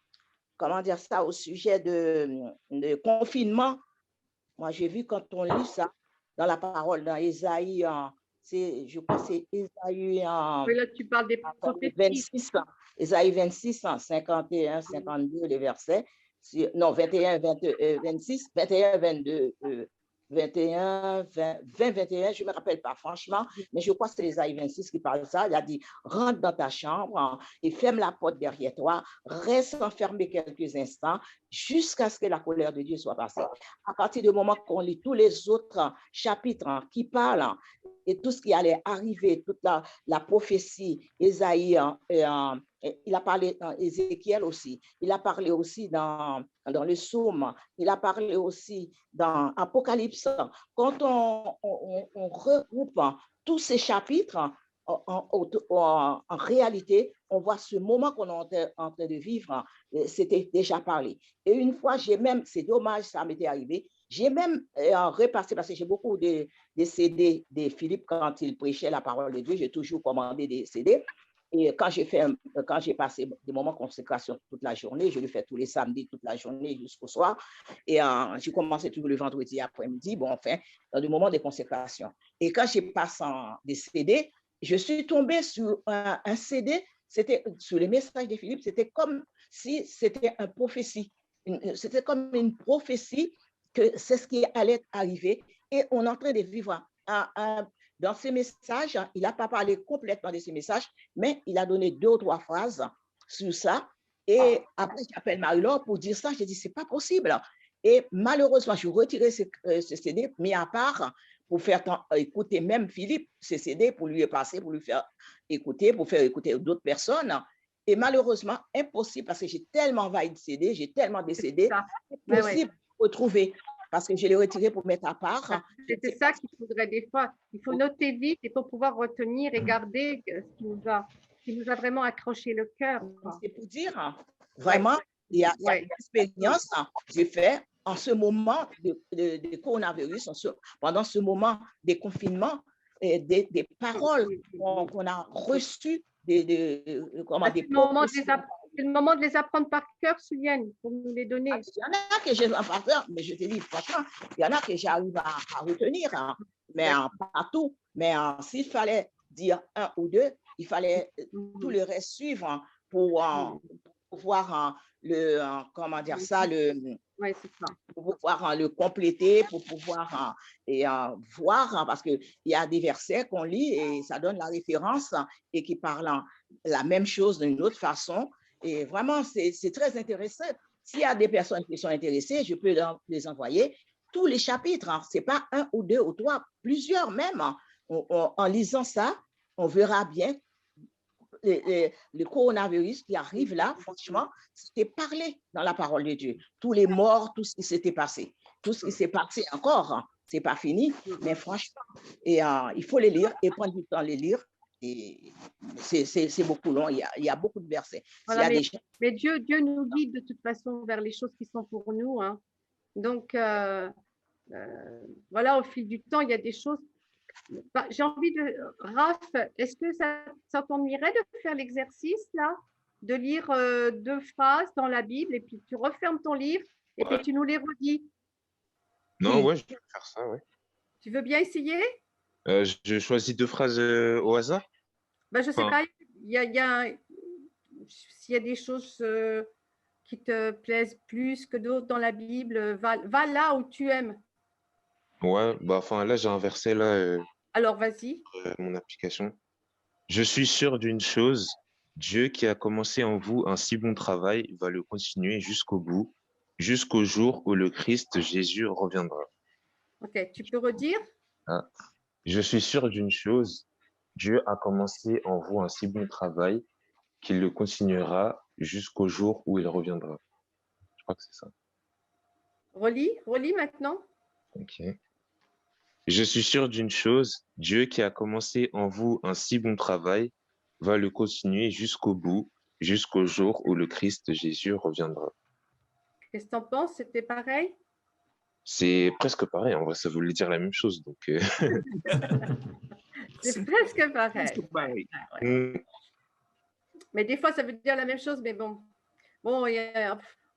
au sujet de confinement, moi, j'ai vu quand on lit ça dans la parole, dans Ésaïe, je crois que c'est Ésaïe
oui, là, tu parles des
26, Ésaïe 26, 51, 52, les versets. non, 21, 26, 21, 22, 21, 20, 20, 21, je ne me rappelle pas franchement, mais je crois que c'est Ésaïe 26 qui parle de ça. Il a dit, rentre dans ta chambre et ferme la porte derrière toi, reste enfermé quelques instants jusqu'à ce que la colère de Dieu soit passée. À partir du moment qu'on lit tous les autres chapitres qui parlent et tout ce qui allait arriver, toute la prophétie, Ésaïe, il a parlé dans Ézéchiel aussi, il a parlé aussi dans le Psaume, il a parlé aussi dans Apocalypse. Quand on regroupe tous ces chapitres, en réalité, on voit ce moment qu'on est en train de vivre, c'était déjà parlé. Et une fois, c'est dommage, ça m'était arrivé, j'ai même repassé, parce que j'ai beaucoup de CD de Philippe quand il prêchait la parole de Dieu, j'ai toujours commandé des CD. Et quand j'ai passé des moments de consécration toute la journée, je le fais tous les samedis, toute la journée jusqu'au soir. Et j'ai commencé toujours le vendredi après-midi, bon, enfin, dans le moment de consécration. Et quand j'ai passé des CD, je suis tombée sur un CD, c'était sur les messages de Philippe, c'était comme si c'était une prophétie. C'était comme une prophétie que c'est ce qui allait arriver. Et on est en train de vivre dans ces messages, il n'a pas parlé complètement de ces messages, mais il a donné 2 ou 3 phrases sur ça. Et après, j'appelle Marie-Laure pour dire ça. J'ai dit, c'est pas possible. Et malheureusement, je retirais ce CD, mis à part pour faire écouter même Philippe, ce CD, pour lui passer, pour lui faire écouter, pour faire écouter d'autres personnes. Et malheureusement, impossible, parce que j'ai tellement envahi de CD, j'ai tellement de CD, impossible de retrouver. Parce que je l'ai retiré pour mettre à part.
C'est ça qu'il faudrait des fois. Il faut noter vite et pour pouvoir retenir et garder ce qui nous a vraiment accroché le cœur.
C'est pour dire, vraiment, il y a une expérience que j'ai fait en ce moment de coronavirus, pendant ce moment des confinements, des paroles qu'on a reçues.
C'est le moment de les apprendre par cœur, Sulienne, pour nous les donner.
Il y en a que j'ai par cœur, mais je te dis, franchement, il y en a que j'arrive à retenir, hein, mais pas tout. Mais s'il fallait dire 1 ou 2, il fallait tout le reste suivre pour pouvoir comment dire ça, pour pouvoir le compléter, pour pouvoir voir, parce qu'il y a des versets qu'on lit et ça donne la référence et qui parlent la même chose d'une autre façon. Et vraiment, c'est très intéressant. S'il y a des personnes qui sont intéressées, je peux les envoyer tous les chapitres. Hein. Ce n'est pas 1 ou 2 ou 3, plusieurs même. Hein. En lisant ça, on verra bien le coronavirus qui arrive là, franchement, c'était parlé dans la parole de Dieu. Tous les morts, tout ce qui s'était passé. Tout ce qui s'est passé encore, hein. Ce n'est pas fini, mais franchement, il faut les lire et prendre du temps à les lire. C'est beaucoup long, il y a beaucoup de versets.
Voilà, mais Dieu nous guide de toute façon vers les choses qui sont pour nous. Hein. Donc, voilà, au fil du temps, il y a des choses. J'ai envie de… Raph, est-ce que ça t'ennuierait de faire l'exercice là, de lire 2 phrases dans la Bible et puis tu refermes ton livre et puis tu nous les redis?
Non, ouais, je vais faire ça, ouais.
Tu veux bien essayer?
Je choisis 2 phrases au hasard?
Ben, je ne sais pas, s'il y a des choses qui te plaisent plus que d'autres dans la Bible, va là où tu aimes.
Ouais, bah enfin là j'ai un verset là.
Alors vas-y.
Mon application. Je suis sûr d'une chose, Dieu qui a commencé en vous un si bon travail va le continuer jusqu'au bout, jusqu'au jour où le Christ Jésus reviendra.
Ok, tu peux redire?
Je suis sûr d'une chose, Dieu a commencé en vous un si bon travail qu'il le continuera jusqu'au jour où il reviendra. Je crois que c'est ça.
Relis maintenant.
Ok. Je suis sûr d'une chose, Dieu qui a commencé en vous un si bon travail va le continuer jusqu'au bout, jusqu'au jour où le Christ Jésus reviendra.
Qu'est-ce que tu en penses? C'était pareil?
C'est presque pareil, en vrai, ça voulait dire la même chose. Donc,
c'est presque pareil. Ouais. Mais des fois, ça veut dire la même chose, mais bon,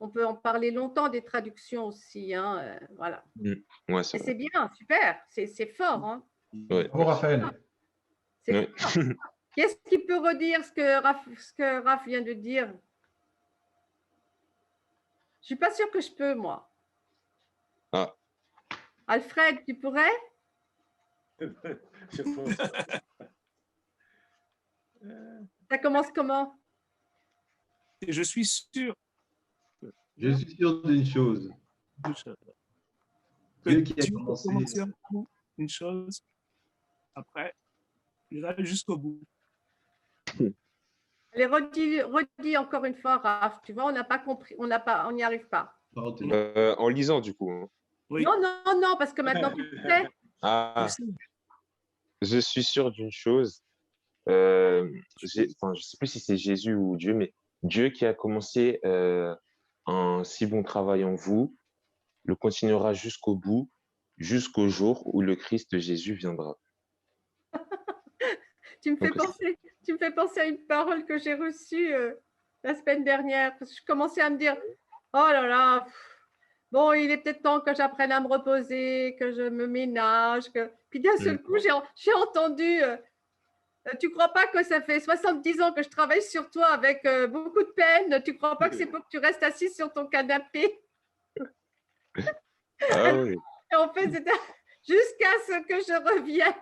on peut en parler longtemps des traductions aussi. Hein, voilà.
Ouais,
c'est bien, super, c'est fort. Hein.
Ouais. Bon, Raphaël.
Ouais.
Qu'est-ce qui peut redire ce que Raph vient de dire? suis pas sûre que je peux, moi.
Ah.
Alfred, tu pourrais?
Je pense.
Ça commence comment?
Et je suis sûr
Je suis sûr d'une chose.
que
Dieu qui a
Dieu a
commencé
commencé en vous une chose, après, il ira jusqu'au bout.
Allez, redis encore une fois, Raph. Tu vois, on n'a pas compris, on n'y arrive pas.
pas retenu.
En lisant, du coup. Hein.
Oui.
Non, non, non, parce que maintenant tu sais.
Ah, je suis sûr d'une chose. Enfin, je ne sais plus si c'est Jésus ou Dieu, mais Dieu qui a commencé un si bon travail en vous, le continuera jusqu'au bout, jusqu'au jour où le Christ Jésus viendra.
Tu me fais
Donc,
penser à une parole que j'ai reçue la semaine dernière. Parce que je commençais à me dire, oh là là, bon, il est peut-être temps que j'apprenne à me reposer, que je me ménage. Puis d'un seul coup, j'ai entendu, tu crois pas que ça fait 70 ans que je travaille sur toi avec beaucoup de peine? Tu crois pas que c'est pour que tu restes assis sur ton canapé?
ah oui.
Et en fait, c'était jusqu'à ce que je revienne.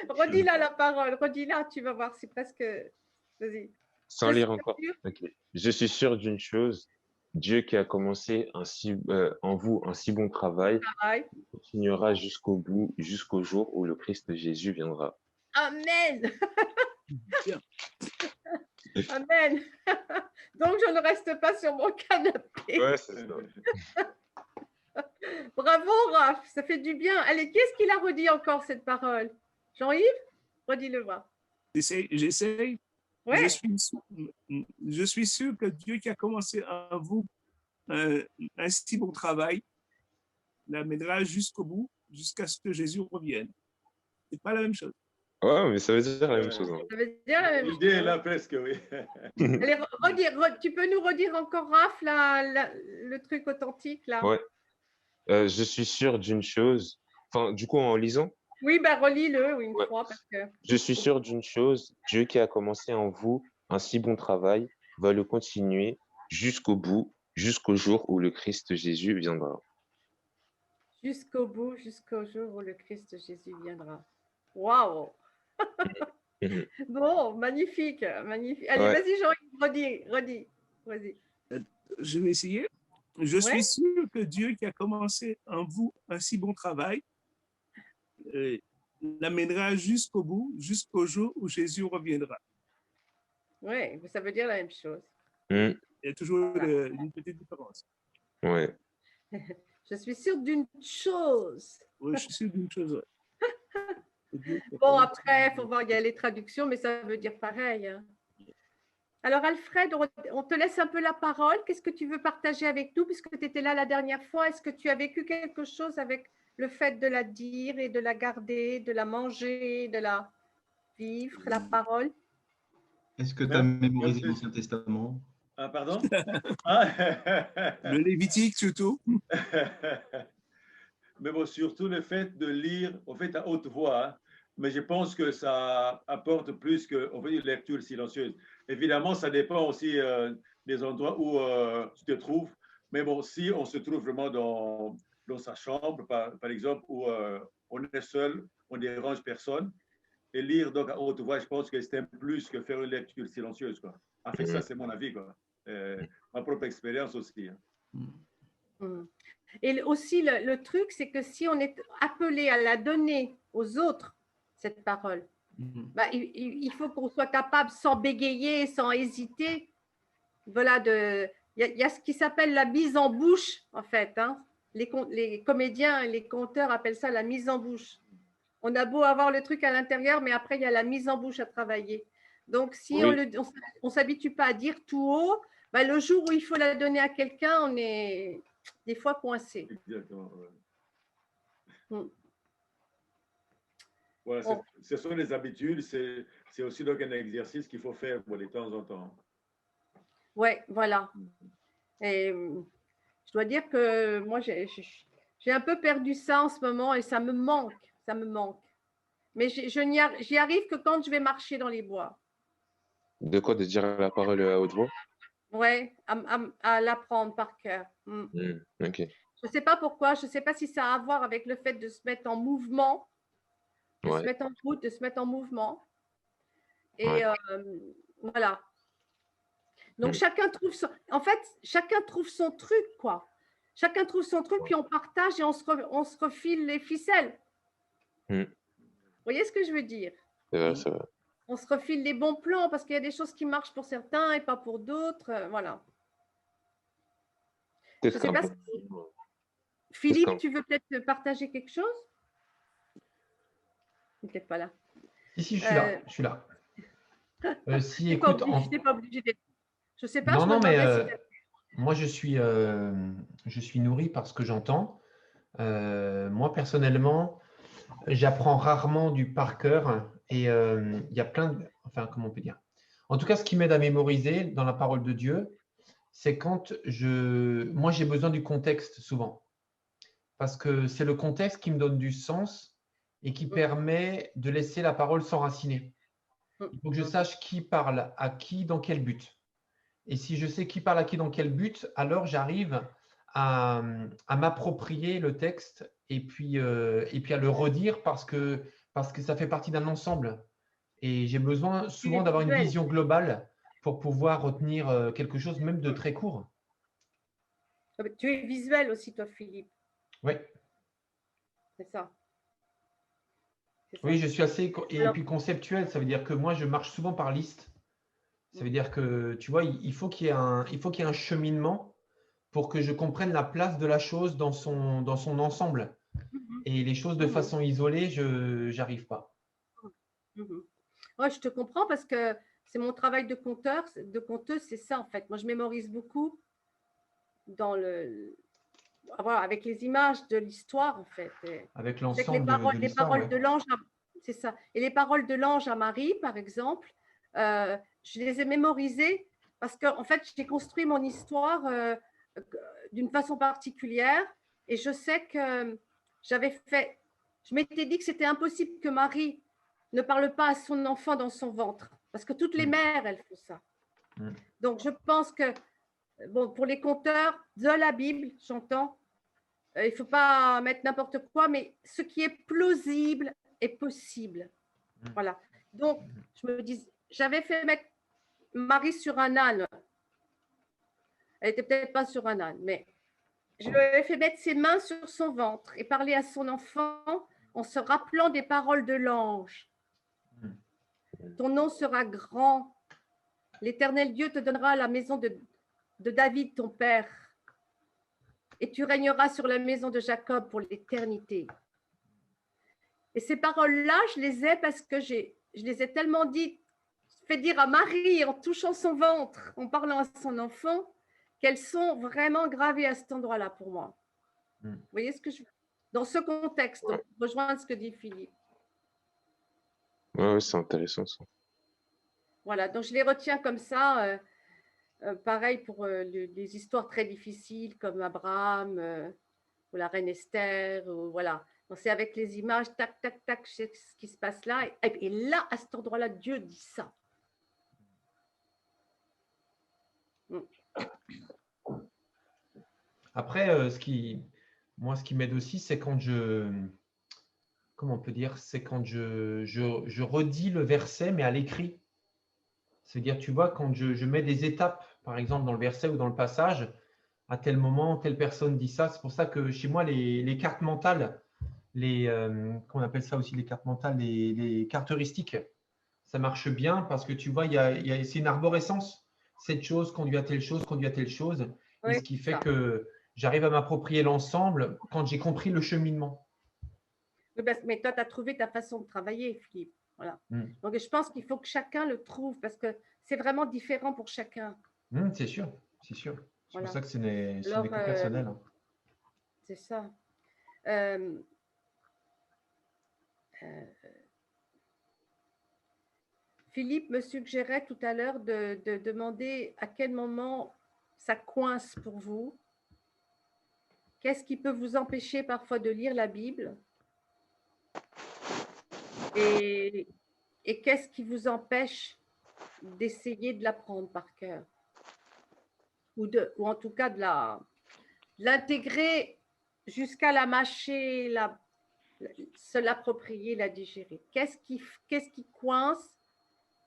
Redis-la la parole, redis-la, tu vas voir, c'est presque. Vas-y.
Sans
Je
lire
suis
encore.
sûre.
Ok. Je suis sûr d'une chose, Dieu qui a commencé en vous un si bon travail,
Pareil.
continuera jusqu'au bout, jusqu'au jour où le Christ Jésus viendra.
Amen.
Bien.
Amen. Donc, je ne reste pas sur mon canapé.
Ouais, c'est ça.
Bravo, Raph, ça fait du bien. Allez, qu'est-ce qu'il a redit encore, cette parole? Jean-Yves, redis-le-moi.
J'essaye.
Ouais.
Je suis sûr que Dieu qui a commencé en vous un si bon travail l'amènera jusqu'au bout, jusqu'à ce que Jésus revienne. C'est pas la même chose.
Ouais, mais ça veut dire la même chose. Hein.
Ça veut dire la même chose.
L'idée est là presque, oui.
Allez, tu peux nous redire encore, Raph, le truc authentique, là?
Ouais. Je suis sûr d'une chose. Enfin, du coup, en lisant,
Oui, ben relis-le une
Ouais.
fois, parce que.
je suis sûr d'une chose, Dieu qui a commencé en vous un si bon travail va le continuer jusqu'au bout, jusqu'au jour où le Christ Jésus viendra.
Jusqu'au bout, jusqu'au jour où le Christ Jésus viendra. Waouh!
Mhm.
Bon, magnifique, magnifique. Allez,
Ouais.
vas-y, Jean, redis. Vas-y.
Je vais essayer. Je suis sûr que Dieu qui a commencé en vous un si bon travail l'amènera jusqu'au bout, jusqu'au jour où Jésus reviendra.
Oui, ça veut dire la même chose.
Mm.
Il y a toujours une petite différence.
Ouais.
Je suis sûre d'une chose.
Oui, je suis sûr d'une chose.
Bon, après, il faut voir, il y a les traductions, mais ça veut dire pareil. Hein. Alors, Alfred, on te laisse un peu la parole. Qu'est-ce que tu veux partager avec nous, puisque tu étais là la dernière fois? Est-ce que tu as vécu quelque chose avec le fait de la dire et de la garder, de la manger, de la vivre, la parole?
Est-ce que tu as mémorisé l'Ancien Testament?
Ah, pardon? Ah.
Le Lévitique, surtout.
Mais bon, surtout le fait de lire, en fait, à haute voix. Hein. Mais je pense que ça apporte plus qu'en fait, une lecture silencieuse. Évidemment, ça dépend aussi des endroits où tu te trouves. Mais bon, si on se trouve vraiment dans sa chambre, par exemple, où on est seul, on ne dérange personne, et lire donc à haute voix, je pense que c'est un plus que faire une lecture silencieuse. Quoi. En fait, ça, c'est mon avis. Quoi. Ma propre expérience aussi. Hein.
Et aussi, le truc, c'est que si on est appelé à la donner aux autres, cette parole, bah, il faut qu'on soit capable, sans bégayer, sans hésiter, voilà, il y a ce qui s'appelle la mise en bouche, en fait. Hein. Les comédiens et les conteurs appellent ça la mise en bouche. On a beau avoir le truc à l'intérieur, mais après, il y a la mise en bouche à travailler. Donc, si on ne s'habitue pas à dire tout haut, bah, le jour où il faut la donner à quelqu'un, on est des fois coincé.
Exactement. Ouais. Voilà, ce sont les habitudes, c'est aussi donc un exercice qu'il faut faire de temps en temps.
Oui, voilà. Et je dois dire que moi, j'ai un peu perdu ça en ce moment et ça me manque. Mais j'y arrive que quand je vais marcher dans les bois.
De quoi? De dire la parole à haute voix?
Ouais, à l'apprendre par cœur.
Ok.
Je ne sais pas pourquoi, je ne sais pas si ça a à voir avec le fait de se mettre en mouvement, de se
Ouais.
mettre en route, de se mettre en mouvement. Et
Ouais.
voilà. Donc,
Mm.
chacun trouve son… En fait, chacun trouve son truc, quoi. Chacun trouve son truc, puis on partage et on se refile les ficelles.
Mm.
Vous voyez ce que je veux dire?
C'est vrai, c'est vrai.
On se refile les bons plans parce qu'il y a des choses qui marchent pour certains et pas pour d'autres. Voilà. Je
Peut-être
sais
qu'un
pas.
peu.
Philippe, tu veux peut-être partager quelque chose? Il n'est peut-être pas là.
Si, je suis là. Je suis là. Si,
Tu n'es pas
écoute,
obligé d'être. Je ne sais pas,
non,
je me
non, mais
demandais si…
moi, je suis nourri par ce que j'entends. Moi, personnellement, j'apprends rarement du par cœur et il y a plein de… Enfin, comment on peut dire? En tout cas, ce qui m'aide à mémoriser dans la parole de Dieu, c'est quand moi, j'ai besoin du contexte souvent. Parce que c'est le contexte qui me donne du sens et qui permet de laisser la parole s'enraciner. Il faut que je sache qui parle à qui, dans quel but. Et si je sais qui parle à qui, dans quel but, alors j'arrive à m'approprier le texte et puis à le redire parce que ça fait partie d'un ensemble. Et j'ai besoin souvent d'avoir une vision globale pour pouvoir retenir quelque chose, même de très court.
Tu es visuel aussi, toi, Philippe.
Oui.
C'est ça.
Oui, je suis assez… Et puis conceptuel, ça veut dire que moi, je marche souvent par liste. Ça veut dire que, tu vois, il faut qu'il y ait un cheminement pour que je comprenne la place de la chose dans son ensemble. Et les choses de façon isolée, je n'arrive pas.
Ouais, je te comprends parce que c'est mon travail de conteuse, c'est ça en fait. Moi, je mémorise beaucoup avec les images de l'histoire en fait.
Avec
Je sais que
l'ensemble de
les
l'histoire,
paroles
ouais.
de l'ange, c'est ça. Et les paroles de l'ange à Marie, par exemple, je les ai mémorisées parce que en fait, j'ai construit mon histoire d'une façon particulière et je sais que je m'étais dit que c'était impossible que Marie ne parle pas à son enfant dans son ventre parce que toutes les mères, elles font ça. Donc, je pense que, bon, pour les conteurs de la Bible, j'entends, il ne faut pas mettre n'importe quoi, mais ce qui est plausible est possible. Voilà. Donc, je me dis, j'avais fait mettre Marie sur un âne. Elle n'était peut-être pas sur un âne, mais je lui avais fait mettre ses mains sur son ventre et parler à son enfant en se rappelant des paroles de l'ange. Ton nom sera grand. L'Éternel Dieu te donnera la maison de David, ton père. Et tu régneras sur la maison de Jacob pour l'éternité. Et ces paroles-là, je les ai parce que je les ai tellement fait dire à Marie en touchant son ventre, en parlant à son enfant, qu'elles sont vraiment gravées à cet endroit-là pour moi. Vous voyez ce que je… Dans ce contexte, donc, rejoindre ce que dit Philippe.
Ouais, c'est intéressant ça.
Voilà, donc je les retiens comme ça. Pareil pour les histoires très difficiles comme Abraham ou la reine Esther. Voilà. C'est avec les images, tac, tac, tac, je sais ce qui se passe là. Et là, à cet endroit-là, Dieu dit ça.
Après, ce qui m'aide aussi, c'est quand comment on peut dire, c'est quand je redis le verset, mais à l'écrit. C'est-à-dire, tu vois, quand je mets des étapes, par exemple, dans le verset ou dans le passage, à tel moment, telle personne dit ça. C'est pour ça que chez moi, les cartes mentales, qu'on appelle ça aussi les cartes mentales, les cartes heuristiques, ça marche bien parce que tu vois, c'est une arborescence. Cette chose conduit à telle chose, conduit à telle chose.
Oui,
et ce qui fait que j'arrive à m'approprier l'ensemble quand j'ai compris le cheminement.
Mais toi, tu as trouvé ta façon de travailler, Philippe. Voilà. Donc, je pense qu'il faut que chacun le trouve parce que c'est vraiment différent pour chacun.
C'est sûr, c'est sûr. C'est
Voilà.
pour ça que ce n'est que personnel.
C'est ça. Philippe me suggérait tout à l'heure de demander à quel moment ça coince pour vous. Qu'est-ce qui peut vous empêcher parfois de lire la Bible? Et qu'est-ce qui vous empêche d'essayer de l'apprendre par cœur? ou en tout cas de l'intégrer jusqu'à la mâcher, se l'approprier, la digérer. Qu'est-ce qui coince?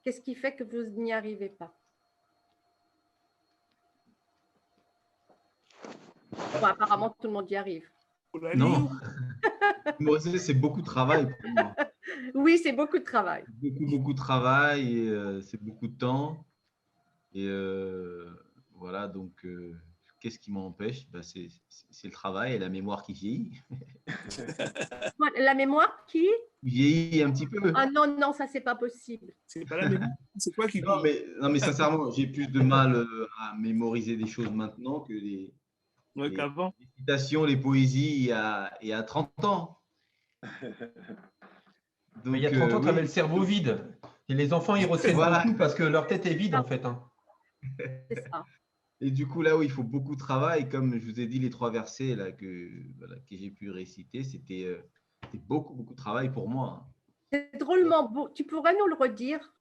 Qu'est-ce qui fait que vous n'y arrivez pas? Bon, apparemment, tout le monde y arrive.
Non, mémoriser, c'est beaucoup de travail pour moi.
Oui, c'est beaucoup de travail.
Beaucoup de travail, et c'est beaucoup de temps. Et voilà, donc qu'est-ce qui m'empêche? C'est le travail et la mémoire qui vieillit.
La mémoire qui
Vieillit un petit peu.
Ah non, non, ça, c'est pas possible.
C'est pas la mémoire, c'est quoi qui
Non, mais sincèrement, j'ai plus de mal à mémoriser des choses maintenant que
qu'avant.
les citations, les poésies il y a 30 ans.
Donc, il y a 30 ans, tu avais le cerveau vide. Et les enfants, ils retiennent beaucoup parce que leur tête est vide, en fait. Hein.
C'est ça.
Et du coup, là où il faut beaucoup de travail, comme je vous ai dit, les 3 versets là, que j'ai pu réciter, c'était beaucoup de travail pour moi.
C'est drôlement beau. Tu pourrais nous le redire?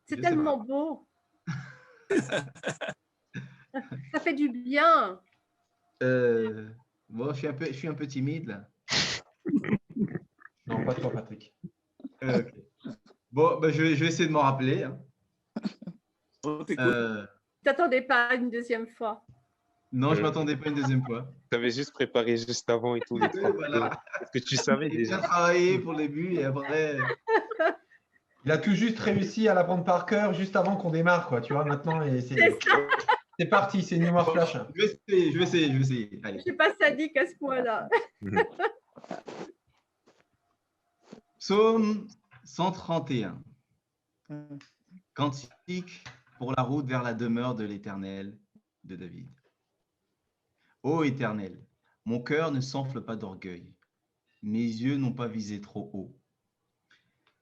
C'est tellement beau. Ça fait du bien.
Bon, je suis un peu timide là.
Non, pas toi, Patrick.
Okay. Bon, je vais essayer de m'en rappeler. Hein.
Tu t'attendais pas à une deuxième fois?
Non, je ne m'attendais pas une deuxième fois.
Tu avais juste préparé juste avant et tout.
Voilà.
Parce que tu savais déjà.
J'ai travaillé pour le début et après.
Il a tout juste réussi à l'apprendre par cœur juste avant qu'on démarre, quoi. Tu vois, maintenant, c'est parti, c'est une mémoire flash.
Je vais essayer. Allez.
Je ne suis pas sadique à ce point-là.
Psaume 131. Cantique pour la route vers la demeure de l'Éternel de David. Ô Éternel, mon cœur ne s'enfle pas d'orgueil, mes yeux n'ont pas visé trop haut.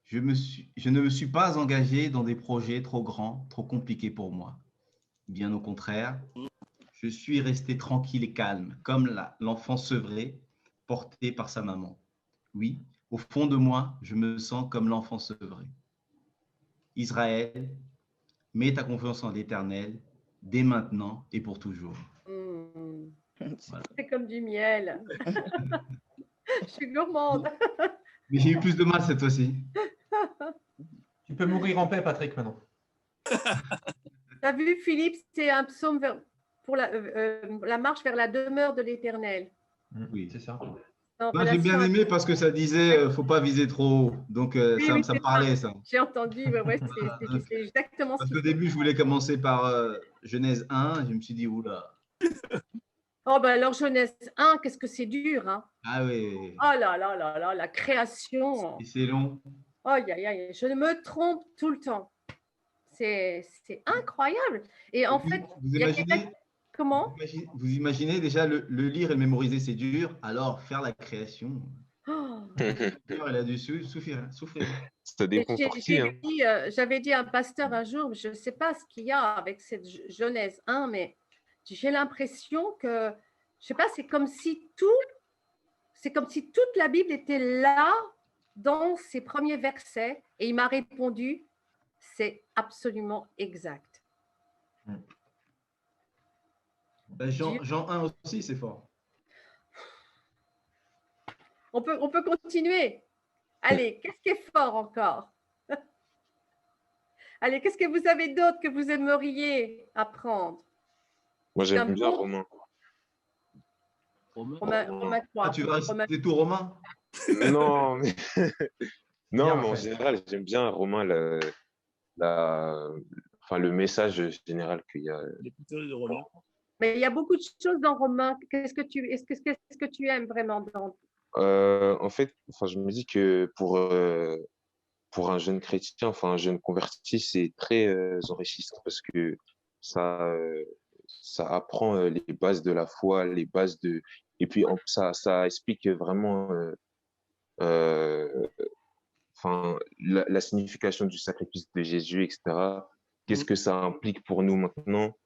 Je ne me suis pas engagé dans des projets trop grands, trop compliqués pour moi. Bien au contraire, je suis resté tranquille et calme, comme l'enfant sevré porté par sa maman. Oui, au fond de moi, je me sens comme l'enfant sevré. Israël, mets ta confiance en l'Éternel, dès maintenant et pour toujours.
Voilà. C'est comme du miel. Je suis gourmande.
Mais j'ai eu plus de mal cette fois-ci.
Tu peux mourir en paix, Patrick, maintenant.
Tu as vu, Philippe, c'est un psaume pour la marche vers la demeure de l'Éternel.
Oui,
c'est ça.
J'ai bien aimé parce que ça disait faut pas viser trop haut. Donc, ça me parlait, ça.
J'ai entendu, c'est exactement
parce qu'au début, je voulais commencer par Genèse 1. Je me suis dit, oula.
Oh, ben alors, Genèse 1, qu'est-ce que c'est dur. Hein.
Ah oui.
Oh là là là là, la création.
Et c'est long.
Oh, je me trompe tout le temps. C'est incroyable. Et en fait,
vous imaginez,
comment
vous imaginez déjà le lire et le mémoriser, c'est dur. Alors, faire la création, elle a dû souffrir.
Ça dépend pour qui.
J'avais dit à un pasteur un jour, je ne sais pas ce qu'il y a avec cette Genèse 1, mais j'ai l'impression que, je ne sais pas, c'est comme si toute la Bible était là dans ses premiers versets. Et il m'a répondu, c'est absolument exact.
Jean 1 aussi, c'est fort.
On peut continuer. Allez, qu'est-ce qui est fort encore? Allez, qu'est-ce que vous avez d'autre que vous aimeriez apprendre?
Moi, j'aime bien Romain.
Romain quoi?
Tu vas réciter tout Romain?
Non, mais en général, j'aime bien Romain, le message général qu'il y a.
Mais il y a beaucoup de choses dans Romain. Qu'est-ce que tu aimes vraiment dans?
En fait, je me dis que pour un jeune chrétien, un jeune converti, c'est très enrichissant parce que ça apprend les bases de la foi, les bases de, et puis ça explique vraiment la signification du sacrifice de Jésus, etc. Qu'est-ce que ça implique pour nous maintenant?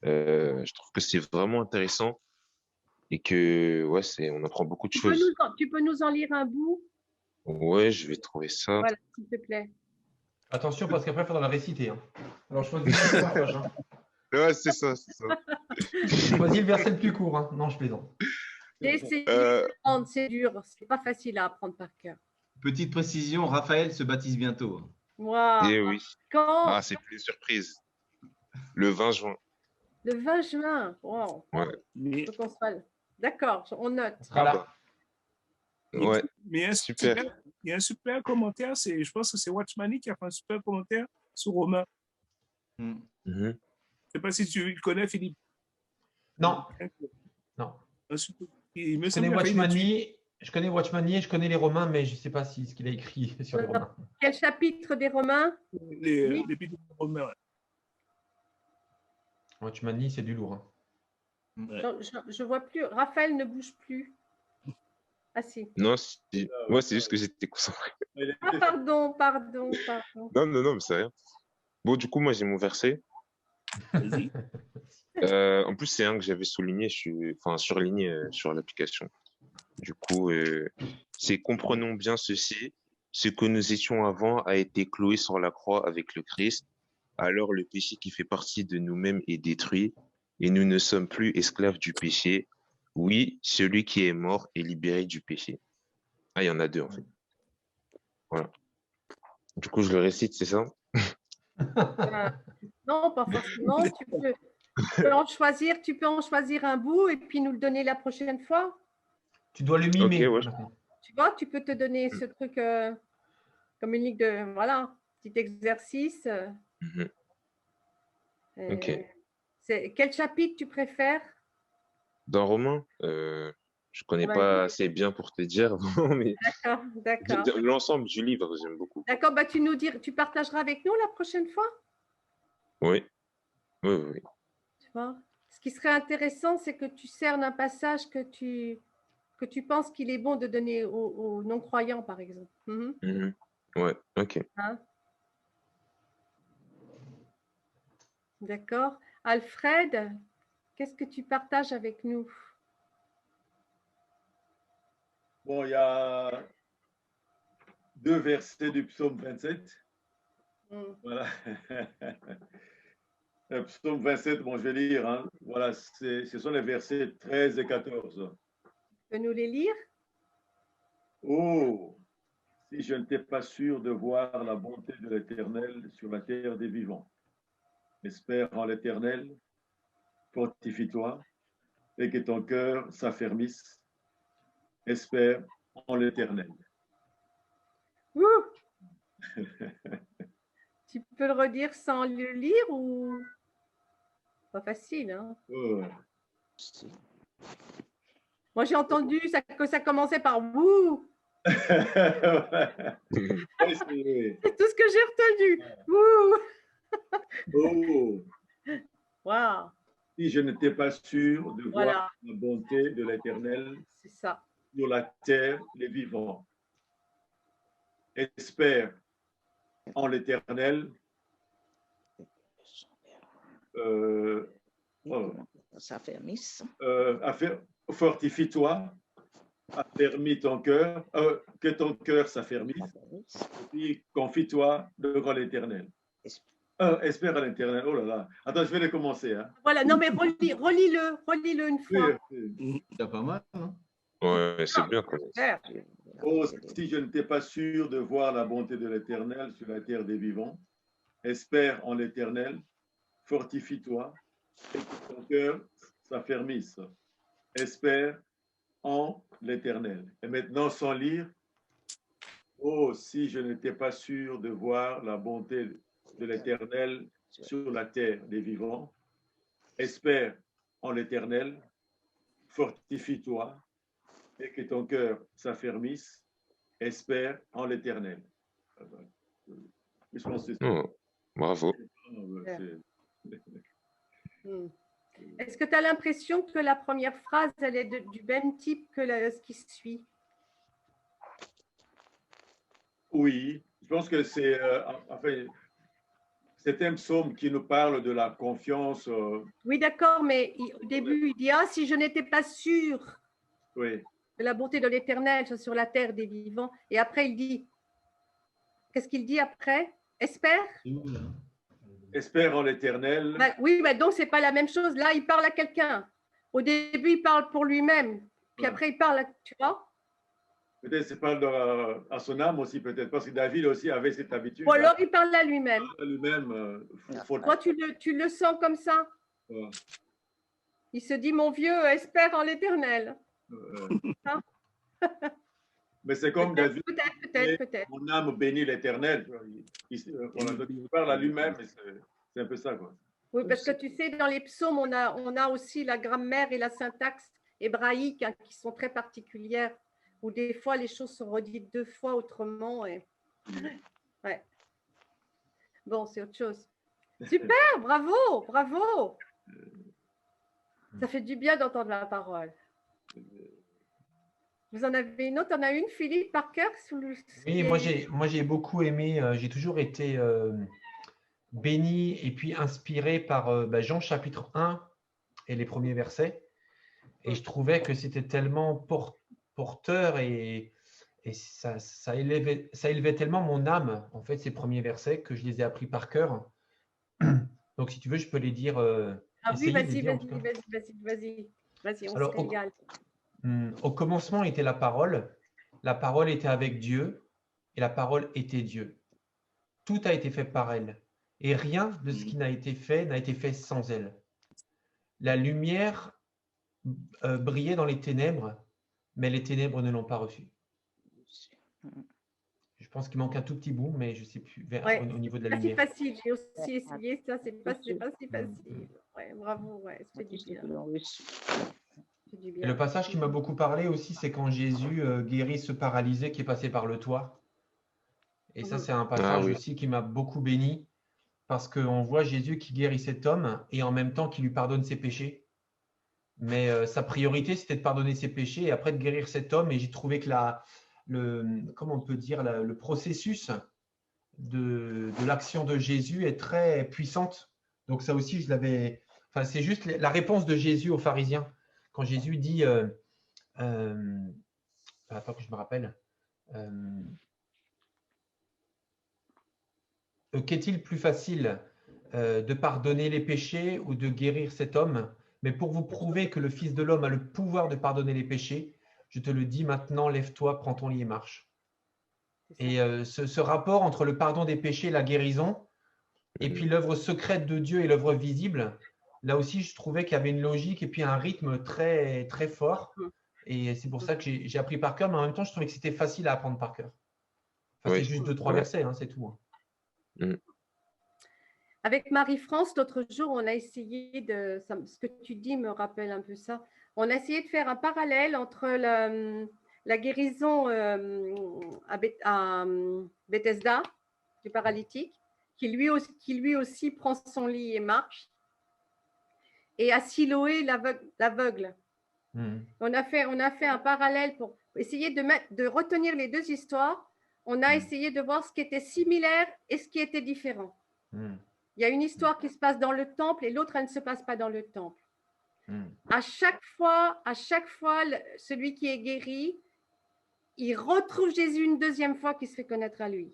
Je trouve que c'est vraiment intéressant et que on apprend beaucoup de choses.
Tu peux nous en lire un bout?
Ouais, je vais trouver ça.
Voilà, s'il te plaît.
Attention, parce qu'après, il faudra la réciter. Hein. Alors, je choisis la page. Hein.
Ouais, c'est ça, c'est ça.
Choisis le verset le plus court. Hein. Non, je plaisante.
J'ai essayé de l'apprendre, c'est dur, c'est pas facile à apprendre par cœur.
Petite précision, Raphaël se baptise bientôt.
Waouh.
Eh oui.
Quand?
Ah, c'est plus une surprise. Le 20 juin.
Le 20 juin. Wow.
Ouais.
Mais,
Faut qu'on se fasse. D'accord, on note.
On sera là.
Ouais,
mais il y a un
super.
il y a un super commentaire, je pense que c'est Watchmani qui a fait un super commentaire sur Romain.
Hmm.
Mhm.
Je ne sais pas si tu le connais, Philippe.
Non, non.
Un super- il me
Je connais
semble qu'il a fait une étude.
Watchmani et je connais les Romains, mais je ne sais pas ce qu'il a écrit sur les Romains.
Quel chapitre des Romains? Oui.
L'épître de Romain. Ouais.
Watchmani, c'est du lourd. Hein.
Je vois plus. Raphaël ne bouge plus. Ah si.
Non, si. Moi, c'est juste que j'étais concentré.
Ah pardon.
Non, mais c'est rien. Bon, du coup, moi, j'ai mon verset.
Vas-y.
En plus, c'est un que j'avais souligné, surligné sur l'application. Du coup, c'est comprenons bien ceci. Ce que nous étions avant a été cloué sur la croix avec le Christ. Alors le péché qui fait partie de nous-mêmes est détruit et nous ne sommes plus esclaves du péché. Oui, celui qui est mort est libéré du péché. Ah, il y en a deux en fait. Voilà. Du coup, je le récite, c'est ça?
Non, pas forcément. Tu peux en choisir un bout et puis nous le donner la prochaine fois.
Tu dois le mimer.
Ok, ouais.
Tu vois, tu peux te donner ce truc comme une ligue de, voilà, petit exercice.
Mhm. Ok.
Quel chapitre tu préfères?
Dans Romain, je connais
Ouais.
pas assez bien pour te dire, mais
D'accord.
l'ensemble du livre, j'aime beaucoup.
D'accord, bah tu partageras avec nous la prochaine fois.
Oui, oui.
Tu vois? Ce qui serait intéressant, c'est que tu cernes un passage que tu penses qu'il est bon de donner aux non-croyants, par exemple. Mhm.
Mhm. Ouais, ok.
Hein? D'accord. Alfred, qu'est-ce que tu partages avec nous?
Bon, il y a 2 versets du psaume 27. Voilà. Le psaume 27, bon, je vais lire. Hein. Voilà, ce sont les versets 13 et 14.
Tu peux nous les lire?
Oh, si je n'étais pas sûr de voir la bonté de l'Éternel sur la terre des vivants. Espère en l'Éternel, fortifie-toi, et que ton cœur s'affermisse. Espère en l'Éternel.
Tu peux le redire sans le lire ou pas facile, hein?
Oh.
Moi, j'ai entendu que ça commençait par wouh. C'est tout ce que j'ai retenu. Wouh.
Oh,
Waouh.
si je n'étais pas sûr de
Voilà.
voir la bonté de l'Éternel
C'est ça.
sur la terre des vivants. Espère en l'Éternel.
S'affermisse.
Fortifie-toi, affermis ton cœur, que ton cœur s'affermisse, et puis confie-toi devant l'Éternel. Espère en l'Éternel. Oh là là. Attends, je vais les commencer. Hein.
Voilà, non mais relis-le une fois.
C'est pas mal, hein?
Ouais, c'est bien. Quoi.
Oh, si je n'étais pas sûr de voir la bonté de l'Éternel sur la terre des vivants, espère en l'Éternel, fortifie-toi, et que ton cœur s'affermisse. Espère en l'Éternel. Et maintenant, sans lire, oh, si je n'étais pas sûr de voir la bonté de l'Éternel sur la terre des vivants, espère en l'Éternel, fortifie-toi, et que ton cœur s'affermisse, espère en l'Éternel. Je pense que c'est
Oh, bravo.
Est-ce que tu as l'impression que la première phrase, elle est du même type que ce qui suit?
Oui, je pense que c'est c'est un psaume qui nous parle de la confiance.
Oui, d'accord, mais au début, il dit « Ah, si je n'étais pas sûr
Oui.
de la bonté de l'Éternel sur la terre des vivants. » Et après, il dit, qu'est-ce qu'il dit après? Espère?
Espère en l'Éternel.
Oui, mais donc c'est pas la même chose. Là, il parle à quelqu'un. Au début, il parle pour lui-même. Puis après, il parle, tu vois.
Peut-être c'est parle à son âme aussi, peut-être, parce que David aussi avait cette habitude.
Ou alors, il parle à lui-même.
À lui-même.
Toi, tu le sens comme ça. Il se dit, mon vieux, espère en l'Éternel. Hein?
Mais c'est comme David.
Peut-être.
Mon âme bénit l'Éternel. Il parle à lui-même, c'est un peu ça, quoi.
Oui, parce que tu sais, dans les psaumes, on a aussi la grammaire et la syntaxe hébraïque qui sont très particulières, où des fois, les choses sont redites 2 fois autrement. Et... Ouais. Bon, c'est autre chose. Super, bravo, bravo. Ça fait du bien d'entendre la parole. Vous en avez une autre? On a une, Philippe, par cœur?
Oui, moi j'ai beaucoup aimé, j'ai toujours été béni et puis inspiré par Jean chapitre 1 et les premiers versets. Et je trouvais que c'était tellement porteur et ça élevait tellement mon âme, en fait, ces premiers versets, que je les ai appris par cœur. Donc, si tu veux, je peux les dire.
Oui, vas-y, on se régale.
Au commencement était la parole était avec Dieu, et la parole était Dieu. Tout a été fait par elle, et rien de ce qui n'a été fait sans elle. La lumière brillait dans les ténèbres, mais les ténèbres ne l'ont pas reçue. Je pense qu'il manque un tout petit bout, mais je ne sais plus au niveau de la lumière.
C'est facile, j'ai aussi essayé ça, c'est pas si facile. Ouais, bravo, c'est du bien.
Et le passage qui m'a beaucoup parlé aussi, c'est quand Jésus guérit ce paralysé qui est passé par le toit. Et ça, c'est un passage aussi qui m'a beaucoup béni, parce qu'on voit Jésus qui guérit cet homme et en même temps qui lui pardonne ses péchés. Mais sa priorité, c'était de pardonner ses péchés et après de guérir cet homme. Et j'ai trouvé que comment on peut dire, le processus de l'action de Jésus est très puissante. Donc ça aussi, c'est juste la réponse de Jésus aux pharisiens. Quand Jésus dit, attends que je me rappelle, qu'est-il plus facile de pardonner les péchés ou de guérir cet homme? Mais pour vous prouver que le Fils de l'homme a le pouvoir de pardonner les péchés, je te le dis maintenant, lève-toi, prends ton lit et marche. Et ce rapport entre le pardon des péchés et la guérison, et puis l'œuvre secrète de Dieu et l'œuvre visible, là aussi, je trouvais qu'il y avait une logique et puis un rythme très, très fort. Et c'est pour ça que j'ai appris par cœur, mais en même temps, je trouvais que c'était facile à apprendre par cœur. Enfin, c'est juste 2-3 versets, c'est tout.
Avec Marie-France, l'autre jour, on a essayé ce que tu dis me rappelle un peu ça. On a essayé de faire un parallèle entre la guérison à Bethesda du paralytique, qui lui aussi prend son lit et marche, et à Siloé l'aveugle. On a fait un parallèle pour essayer de retenir les 2 histoires. On a essayé de voir ce qui était similaire et ce qui était différent. Il y a une histoire qui se passe dans le temple et l'autre, elle ne se passe pas dans le temple. À chaque fois, celui qui est guéri, il retrouve Jésus une 2e fois qui se fait connaître à lui.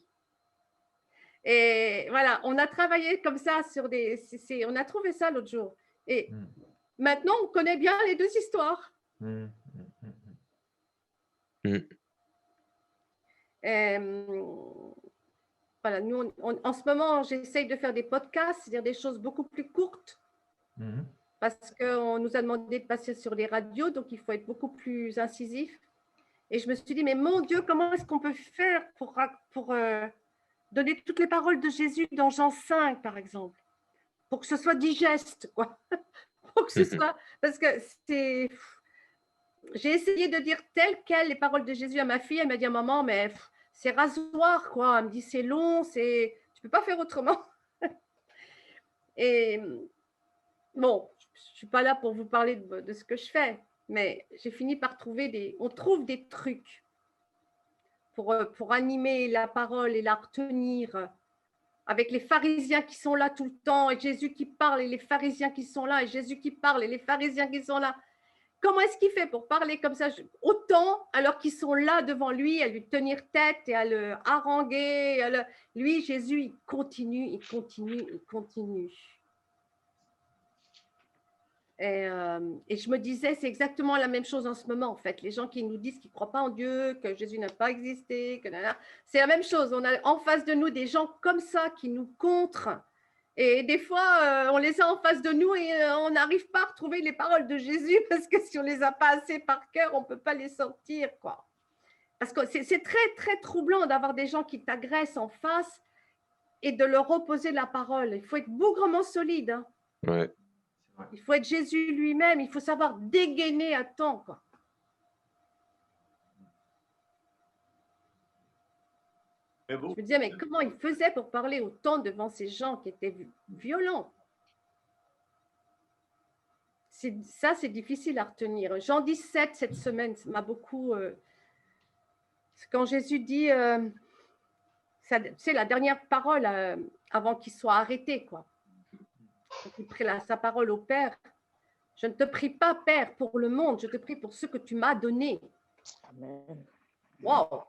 Et voilà, on a travaillé comme ça sur on a trouvé ça l'autre jour. Et maintenant, on connaît bien les 2 histoires. Voilà, nous, en ce moment, j'essaye de faire des podcasts, c'est-à-dire des choses beaucoup plus courtes, parce qu'on nous a demandé de passer sur les radios, donc il faut être beaucoup plus incisif. Et je me suis dit, mais mon Dieu, comment est-ce qu'on peut faire pour donner toutes les paroles de Jésus dans Jean 5, par exemple, pour que ce soit digeste, quoi. Pour que ce soit, parce que j'ai essayé de dire telles quelles les paroles de Jésus à ma fille. Elle m'a dit, maman, mais c'est rasoir, quoi. Elle me dit, c'est long, tu peux pas faire autrement. Et bon, je suis pas là pour vous parler de ce que je fais, mais j'ai fini par on trouve des trucs pour animer la parole et la retenir, avec les pharisiens qui sont là tout le temps, et Jésus qui parle, et les pharisiens qui sont là, et Jésus qui parle, et les pharisiens qui sont là. Comment est-ce qu'il fait pour parler comme ça? autant alors qu'ils sont là devant lui à lui tenir tête et à le haranguer. Lui, Jésus, il continue, il continue, il continue. Et je me disais, c'est exactement la même chose en ce moment, en fait. Les gens qui nous disent qu'ils ne croient pas en Dieu, que Jésus n'a pas existé, c'est la même chose. On a en face de nous des gens comme ça qui nous contrent. Et des fois, on les a en face de nous et on n'arrive pas à retrouver les paroles de Jésus parce que si on ne les a pas assez par cœur, on ne peut pas les sortir, quoi. Parce que c'est très, très troublant d'avoir des gens qui t'agressent en face et de leur opposer la parole. Il faut être bougrement solide, hein.
Ouais.
Il faut être Jésus lui-même, il faut savoir dégainer à temps, quoi. Je me disais, mais comment il faisait pour parler autant devant ces gens qui étaient violents? Ça, c'est difficile à retenir. Jean 17, cette semaine, ça m'a beaucoup... quand Jésus dit, c'est la dernière parole avant qu'il soit arrêté, quoi. Il prie sa parole au Père. Je ne te prie pas, Père, pour le monde, je te prie pour ce que tu m'as donné.
Amen.
Wow!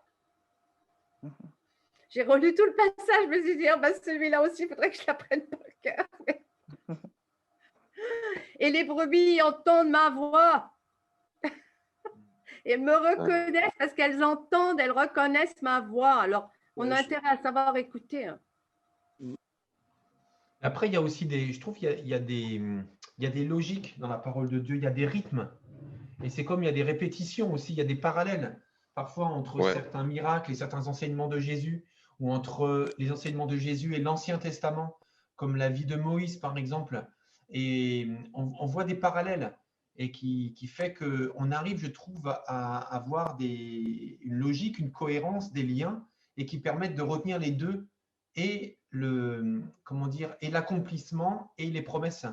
J'ai relu tout le passage, je me suis dit, oh, ben, celui-là aussi, il faudrait que je l'apprenne par cœur. Et les brebis entendent ma voix. Et elles me reconnaissent parce qu'elles entendent, elles reconnaissent ma voix. Alors, on a intérêt à savoir écouter, hein.
Après, il y a aussi je trouve qu'il y a des logiques dans la parole de Dieu, il y a des rythmes. Et c'est comme il y a des répétitions aussi, il y a des parallèles parfois entre certains miracles et certains enseignements de Jésus, ou entre les enseignements de Jésus et l'Ancien Testament, comme la vie de Moïse par exemple. Et on voit des parallèles et qui fait qu'on arrive, je trouve, à avoir une logique, une cohérence des liens et qui permettent de retenir les deux et et l'accomplissement et les promesses.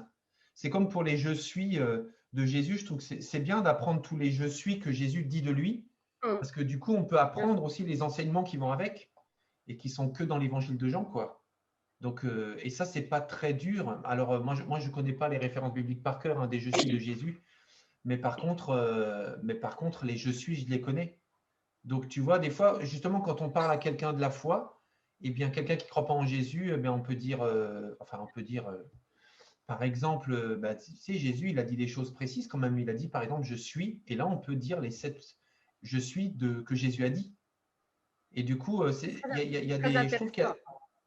C'est comme pour les je suis de Jésus, je trouve que c'est bien d'apprendre tous les je suis que Jésus dit de lui, parce que du coup, on peut apprendre aussi les enseignements qui vont avec et qui sont que dans l'évangile de Jean, quoi. Donc, et ça, c'est pas très dur. Alors, moi, je connais pas les références bibliques par cœur, hein, des je suis de Jésus, mais par contre, les je suis, je les connais. Donc, tu vois, des fois, justement, quand on parle à quelqu'un de la foi, eh bien, quelqu'un qui ne croit pas en Jésus, eh bien, on peut dire, par exemple, tu sais, Jésus, il a dit des choses précises quand même. Il a dit, par exemple, je suis, et là, on peut dire les 7 je suis que Jésus a dit. Et du coup, je trouve qu'il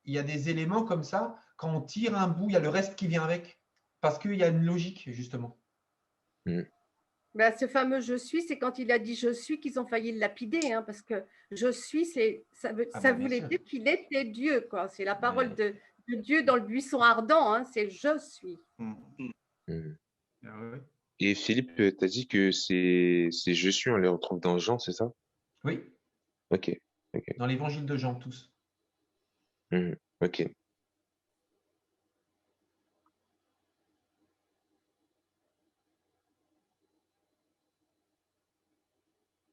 y a des éléments comme ça. Quand on tire un bout, il y a le reste qui vient avec, parce qu'il y a une logique, justement.
Ben, ce fameux je suis, c'est quand il a dit je suis qu'ils ont failli le lapider, hein, parce que je suis, ça voulait dire qu'il était Dieu, quoi. C'est la parole de Dieu dans le buisson ardent, hein, c'est je suis.
Et Philippe, tu as dit que c'est je suis, on les retrouve dans Jean, c'est ça?
Oui.
Ok.
Dans l'évangile de Jean, tous.
Ok.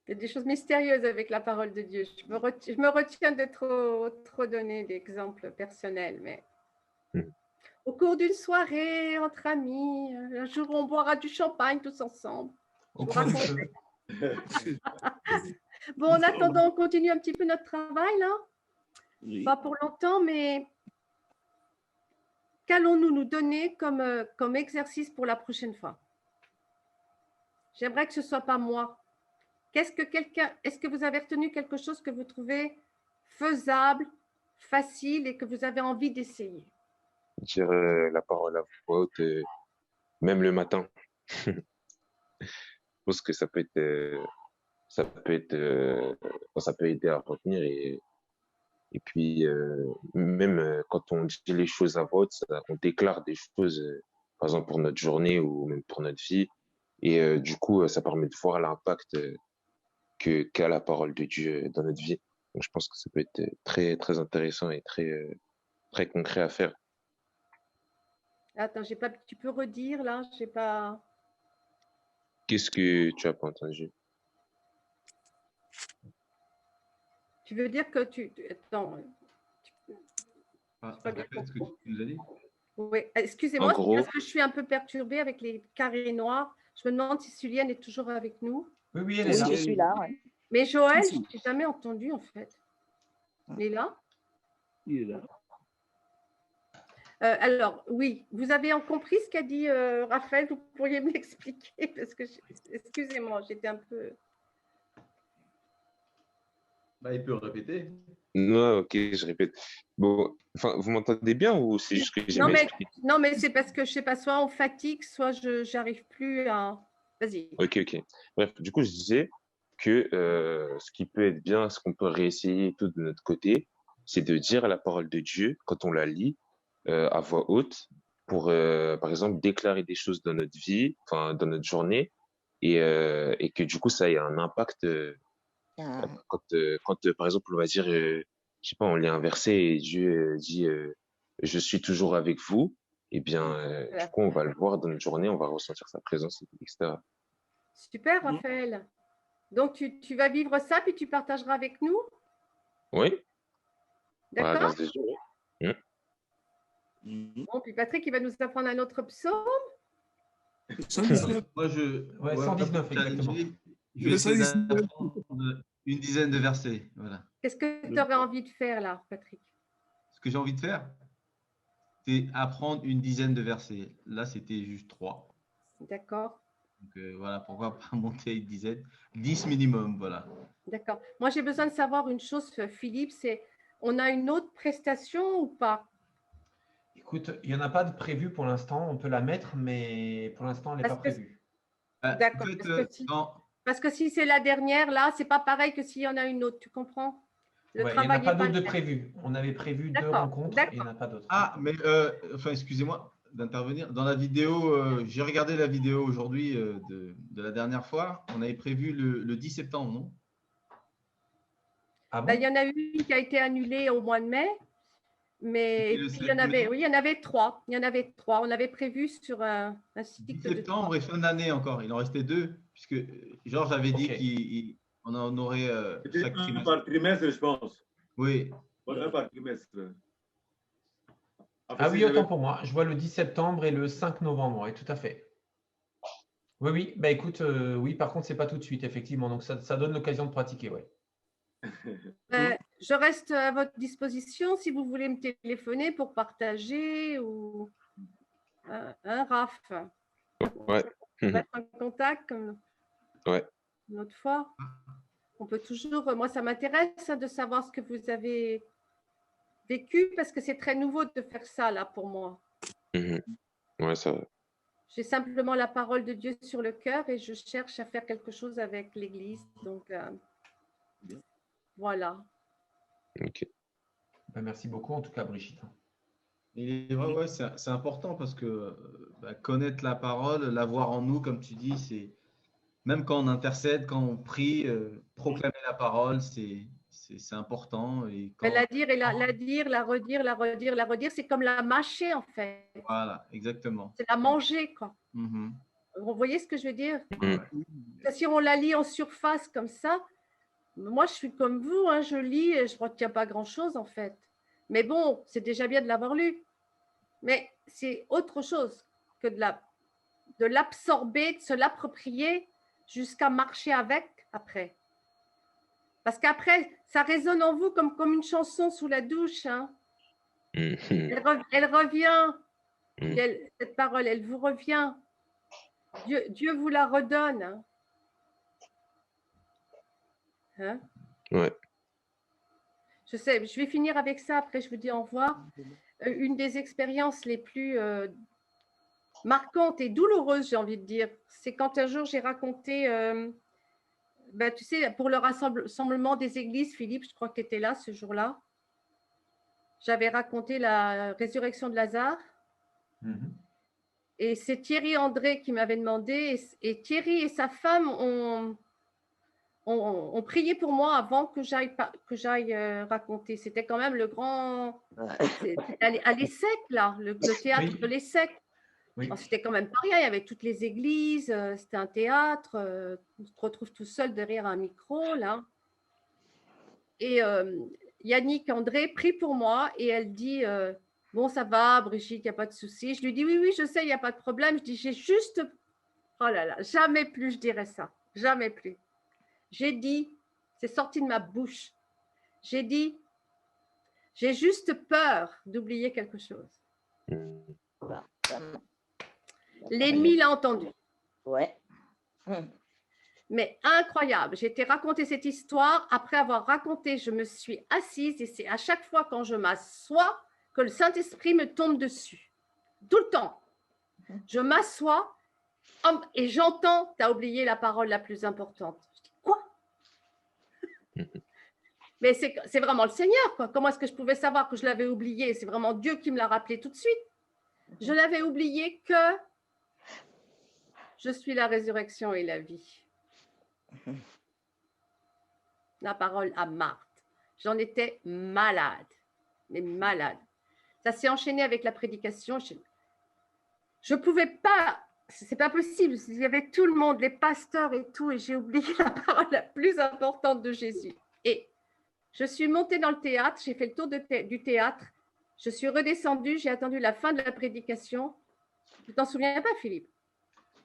Il y a des choses mystérieuses avec la parole de Dieu. Je me retiens de trop donner d'exemples personnels, mais au cours d'une soirée entre amis, un jour on boira du champagne tous ensemble. Bon, en attendant, on continue un petit peu notre travail là. Oui. Pas pour longtemps, mais qu'allons-nous nous donner comme exercice pour la prochaine fois? J'aimerais que ce ne soit pas moi. Est-ce que vous avez retenu quelque chose que vous trouvez faisable, facile et que vous avez envie d'essayer?
Dire la parole à voix haute, même le matin. Je pense que ça peut aider à retenir et puis même quand on dit les choses à voix haute, on déclare des choses, par exemple pour notre journée ou même pour notre vie et du coup ça permet de voir l'impact qu'a la parole de Dieu dans notre vie. Donc, je pense que ça peut être très, très intéressant et très, très concret à faire.
Attends, tu peux redire là? J'ai pas.
Qu'est-ce que tu n'as pas entendu?
Tu veux dire que Attends.
Répète ce que tu nous as dit.
Oui, excusez-moi, parce que je suis un peu perturbée avec les carrés noirs. Je me demande si Sulienne est toujours avec nous.
Oui, oui, elle
Oui,
est là.
je suis là. Ouais.
Mais Joël, je ne t'ai jamais entendu en fait. Il est là?
Il est là.
Alors, oui, vous avez compris ce qu'a dit Raphaël? Vous pourriez me l'expliquer parce que, excusez-moi, j'étais un peu…
Bah, il peut répéter.
Non, ok, je répète. Bon, enfin, vous m'entendez bien ou c'est juste que j'ai
Non,
mal
mais,
expliqué?
non, mais c'est parce que, je ne sais pas, soit on fatigue, soit je n'arrive plus à… Vas-y.
Ok, ok. Bref, du coup, je disais que ce qui peut être bien, ce qu'on peut réessayer tout de notre côté, c'est de dire la parole de Dieu quand on la lit à voix haute pour, par exemple, déclarer des choses dans notre vie, enfin, dans notre journée, et que du coup, ça ait un impact
Ah,
quand par exemple, on va dire, je sais pas, on lit un verset et Dieu dit je suis toujours avec vous, eh bien, du coup, on va le voir dans notre journée, on va ressentir sa présence, etc.
Super, Raphaël. Donc, tu vas vivre ça, puis tu partageras avec nous,
Oui, par la
d'accord?
grâce de Dieu, oui.
Bon, puis Patrick, il va nous apprendre un autre psaume.
119.
Moi, je.
Ouais,
pour
119,
challenger,
exactement.
je vais
Le
essayer
119.
d'apprendre une dizaine de versets. Voilà.
Qu'est-ce que tu aurais envie de faire là, Patrick?
Ce que j'ai envie de faire, c'est apprendre une dizaine de versets. Là, c'était juste 3.
D'accord,
Donc voilà, pourquoi pas monter à une dizaine? 10 minimum, voilà.
d'accord. Moi, j'ai besoin de savoir une chose, Philippe, c'est on a une autre prestation ou pas?
Écoute, il n'y en a pas de prévu pour l'instant. On peut la mettre, mais pour l'instant, elle n'est pas
Parce que,
prévue.
En
d'accord,
fait,
parce que si c'est la dernière, là, c'est pas pareil que s'il y en a une autre, tu comprends? Le
Ouais, il n'y en a
travail
pas
n'est pas
d'autres
le
de
même.
prévu. On avait prévu 2
D'accord,
rencontres et il n'y en
d'accord.
a pas d'autres.
ah, mais enfin, excusez-moi d'intervenir. Dans la vidéo, j'ai regardé la vidéo aujourd'hui de la dernière fois. On avait prévu le 10 septembre, non?
Ah
Ben, il y
bon?
en a une qui a été annulée au mois de mai, mais
C'était le
puis,
7 mai.
oui, il y en avait 3. Il y en avait 3. On avait prévu sur un
10
cycle de 3.
septembre et fin d'année encore. Il en restait 2, puisque Georges avait dit
Ok.
qu'on en aurait
C'était
chaque
un
trimestre.
par trimestre, je pense.
Oui.
Ouais, un par trimestre. En fait,
Ah
si
oui,
j'avais-
autant pour moi. Je vois le 10 septembre et le 5 novembre. Oui, tout à fait. Oui, oui. Bah écoute, oui, par contre, c'est pas tout de suite, effectivement. Donc, ça donne l'occasion de pratiquer, ouais.
Je reste à votre disposition si vous voulez me téléphoner pour partager ou un Raph.
Ouais.
On va être en contact comme
Ouais.
une autre fois. On peut toujours. Moi, ça m'intéresse de savoir ce que vous avez vécu parce que c'est très nouveau de faire ça là pour moi.
Ouais, ça va.
J'ai simplement la parole de Dieu sur le cœur et je cherche à faire quelque chose avec l'Église. Donc, voilà.
Ok.
Bah, merci beaucoup, en tout cas, Brigitte.
Et ouais, c'est important parce que connaître la parole, l'avoir en nous, comme tu dis, c'est même quand on intercède, quand on prie, proclamer la parole, c'est important. Et
Mais
quand,
la dire et la dire, la redire, la redire, la redire, c'est comme la mâcher en fait.
voilà, exactement.
C'est la manger, quoi.
Mhm.
Vous voyez ce que je veux dire?
Ouais.
Si on la lit en surface comme ça, moi je suis comme vous, hein, je lis et je ne retiens pas grand-chose en fait. Mais bon, c'est déjà bien de l'avoir lu. Mais c'est autre chose que de l'absorber, de se l'approprier jusqu'à marcher avec après. Parce qu'après, ça résonne en vous comme une chanson sous la douche. Hein. Elle revient, cette parole, elle vous revient. Dieu vous la redonne. Hein. Hein?
Ouais.
Je sais, je vais finir avec ça, après je vous dis au revoir. Une des expériences les plus marquantes et douloureuses, j'ai envie de dire, c'est quand un jour j'ai raconté, tu sais, pour le rassemblement des églises, Philippe, je crois que tu étais là ce jour-là. J'avais raconté la résurrection de Lazare. Et c'est Thierry André qui m'avait demandé, et Thierry et sa femme ont prié pour moi avant que j'aille raconter. C'était quand même le grand… À l'ESSEC, là, le théâtre de l'ESSEC.
Oui.
C'était quand même pas rien. Il y avait toutes les églises, c'était un théâtre. On se retrouve tout seul derrière un micro, là. Et Yannick André prie pour moi et elle dit bon, ça va, Brigitte, il n'y a pas de souci. Je lui dis oui, je sais, il n'y a pas de problème. Je dis j'ai juste… Oh là là, jamais plus je dirais ça. Jamais plus. J'ai dit, c'est sorti de ma bouche, j'ai dit, j'ai juste peur d'oublier quelque chose. L'ennemi l'a entendu.
Ouais.
Mais incroyable, j'ai été raconter cette histoire. Après avoir raconté, je me suis assise et c'est à chaque fois quand je m'assois que le Saint-Esprit me tombe dessus. Tout le temps. Je m'assois et j'entends, tu as oublié la parole la plus importante. Je dis, quoi? Mais c'est vraiment le Seigneur, quoi. Comment est-ce que je pouvais savoir que je l'avais oublié? C'est vraiment Dieu qui me l'a rappelé tout de suite. Je l'avais oublié que je suis la résurrection et la vie. La parole à Marthe. J'en étais malade, mais malade. Ça s'est enchaîné avec la prédication. Je ne pouvais pas, c'est pas possible. Il y avait tout le monde, les pasteurs et tout, et j'ai oublié la parole la plus importante de Jésus. Et je suis montée dans le théâtre, j'ai fait le tour du théâtre, je suis redescendue, j'ai attendu la fin de la prédication. Tu t'en souviens pas, Philippe?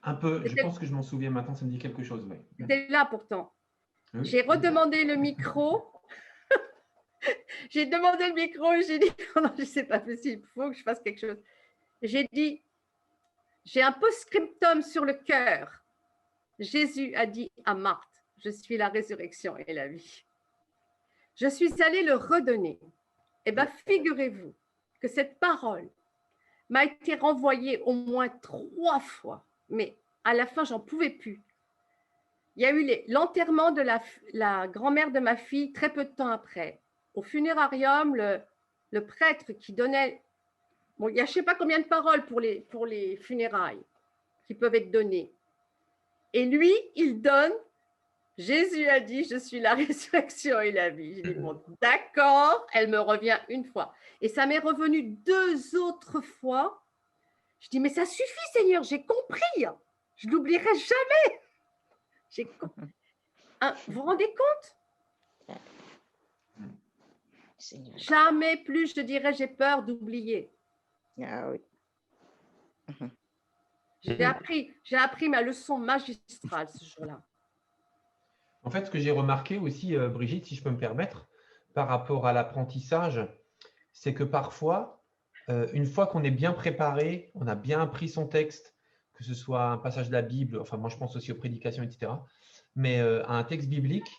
Un peu, je pense que je m'en souviens maintenant, ça me dit quelque chose. Oui.
C'était là pourtant.
Oui.
J'ai redemandé le micro. J'ai demandé le micro et j'ai dit, non, c'est pas possible, il faut que je fasse quelque chose. J'ai dit, j'ai un post-scriptum sur le cœur. Jésus a dit à Marthe, je suis la résurrection et la vie. Je suis allée le redonner. Eh bien, figurez-vous que cette parole m'a été renvoyée au moins 3 fois, mais à la fin, j'en pouvais plus. Il y a eu l'enterrement de la grand-mère de ma fille très peu de temps après. Au funérarium, le prêtre qui donnait, bon, il y a je ne sais pas combien de paroles pour les funérailles qui peuvent être données. Et lui, il donne, Jésus a dit, je suis la résurrection et la vie. J'ai dit, bon, d'accord, elle me revient une fois. Et ça m'est revenu 2 autres fois. Je dis, mais ça suffit, Seigneur, j'ai compris. Je ne l'oublierai jamais. Vous vous rendez compte?
Seigneur.
Jamais plus je dirais j'ai peur d'oublier.
Ah oui.
J'ai appris ma leçon magistrale ce jour-là.
En fait, ce que j'ai remarqué aussi, Brigitte, si je peux me permettre, par rapport à l'apprentissage, c'est que parfois, une fois qu'on est bien préparé, on a bien appris son texte, que ce soit un passage de la Bible, enfin moi je pense aussi aux prédications, etc., mais à un texte biblique,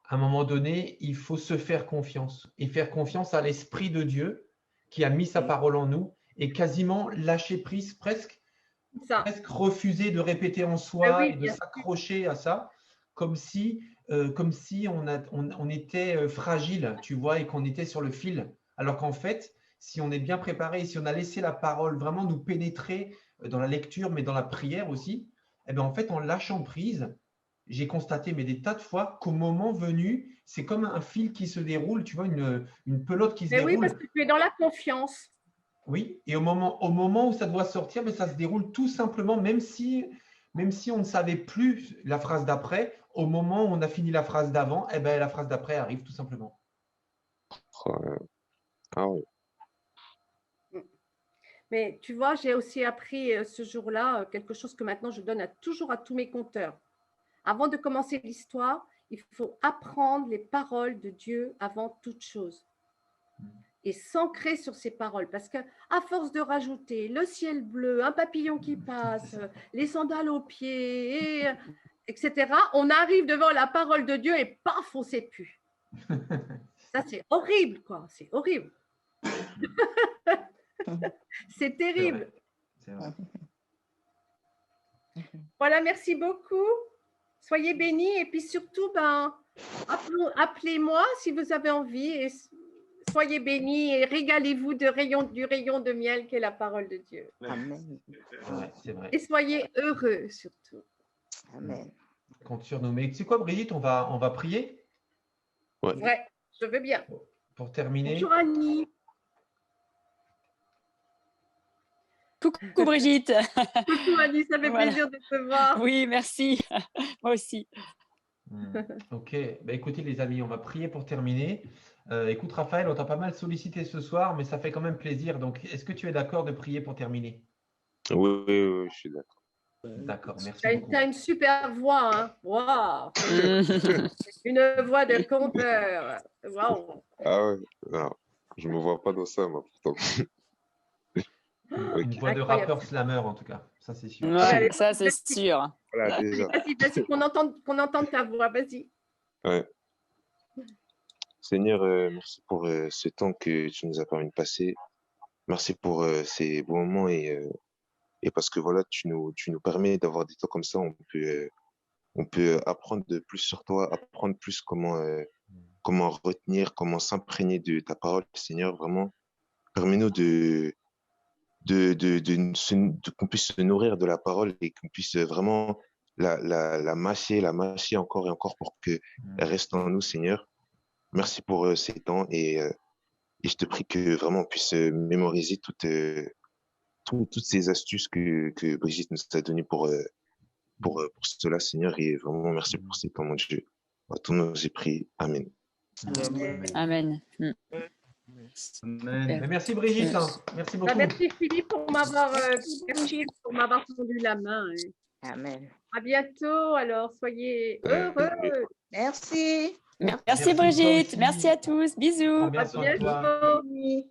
à un moment donné, il faut se faire confiance et faire confiance à l'Esprit de Dieu qui a mis sa parole en nous et quasiment lâcher prise, presque refuser de répéter en soi et de s'accrocher à ça, comme si on était fragile, tu vois, et qu'on était sur le fil. Alors qu'en fait, si on est bien préparé, si on a laissé la parole vraiment nous pénétrer dans la lecture, mais dans la prière aussi, eh bien, en fait, en lâchant prise, j'ai constaté, mais des tas de fois, qu'au moment venu, c'est comme un fil qui se déroule, tu vois, une pelote qui se déroule.
Oui, parce que tu es dans la confiance.
Oui, et au moment où ça doit sortir, mais ça se déroule tout simplement, même si on ne savait plus la phrase d'après, au moment où on a fini la phrase d'avant, eh ben, la phrase d'après arrive tout simplement.
Ah oui.
Mais tu vois, j'ai aussi appris ce jour-là quelque chose que maintenant je donne toujours à tous mes conteurs. Avant de commencer l'histoire, il faut apprendre les paroles de Dieu avant toute chose et s'ancrer sur ces paroles. Parce qu'à force de rajouter le ciel bleu, un papillon qui passe, les sandales aux pieds, etc., on arrive devant la parole de Dieu et paf, on ne sait plus. Ça, c'est horrible, quoi. C'est horrible. C'est terrible.
C'est vrai.
Voilà, merci beaucoup. Soyez bénis et puis surtout, appelez-moi si vous avez envie et soyez bénis et régalez-vous du rayon de miel qu'est la parole de Dieu.
Amen.
C'est vrai.
Et soyez heureux surtout.
Amen.
Compte sur nous. Mais tu sais quoi, Brigitte, on va prier
Ouais, je veux bien.
pour terminer.
Bonjour Annie.
Coucou Brigitte.
Coucou Annie, ça fait plaisir de te voir.
Oui, merci. Moi aussi.
Ok, écoutez les amis, on va prier pour terminer. Écoute Raphaël, on t'a pas mal sollicité ce soir, mais ça fait quand même plaisir. Donc, est-ce que tu es d'accord de prier pour terminer?
Oui, je suis d'accord.
D'accord, merci
Tu as
beaucoup.
une super voix, hein. Waouh! Une voix de conteur. Waouh!
Ah ouais, non, je me vois pas dans ça, moi, pourtant. Ok,
Une voix de
Incroyable.
rappeur slammer, en tout cas. Ça, c'est sûr.
Ouais, ça, c'est sûr.
voilà, déjà.
Vas-y, qu'on entende ta voix, vas-y.
Ouais. Seigneur, merci pour ce temps que tu nous as permis de passer. Merci pour ces bons moments et parce que voilà, tu nous permets d'avoir des temps comme ça. On peut apprendre de plus sur toi, apprendre plus comment retenir, comment s'imprégner de ta parole, Seigneur. Vraiment, permets-nous qu'on puisse se nourrir de la parole et qu'on puisse vraiment la mâcher encore et encore pour qu'elle reste en nous, Seigneur. Merci pour ces temps et je te prie que vraiment on puisse mémoriser toutes ces astuces que Brigitte nous a données pour cela, Seigneur. Et vraiment, merci pour ces temps, mon Dieu. À ton nom, j'ai prié. Amen.
Amen.
Amen.
Mais merci Brigitte, hein. Merci beaucoup.
Merci Philippe pour m'avoir tendu la main.
Amen.
À bientôt, alors soyez heureux.
Merci.
Merci
toi
Brigitte.
aussi.
Merci à tous. Bisous.
Prends bien
À
soin de toi.
bientôt.
Oui.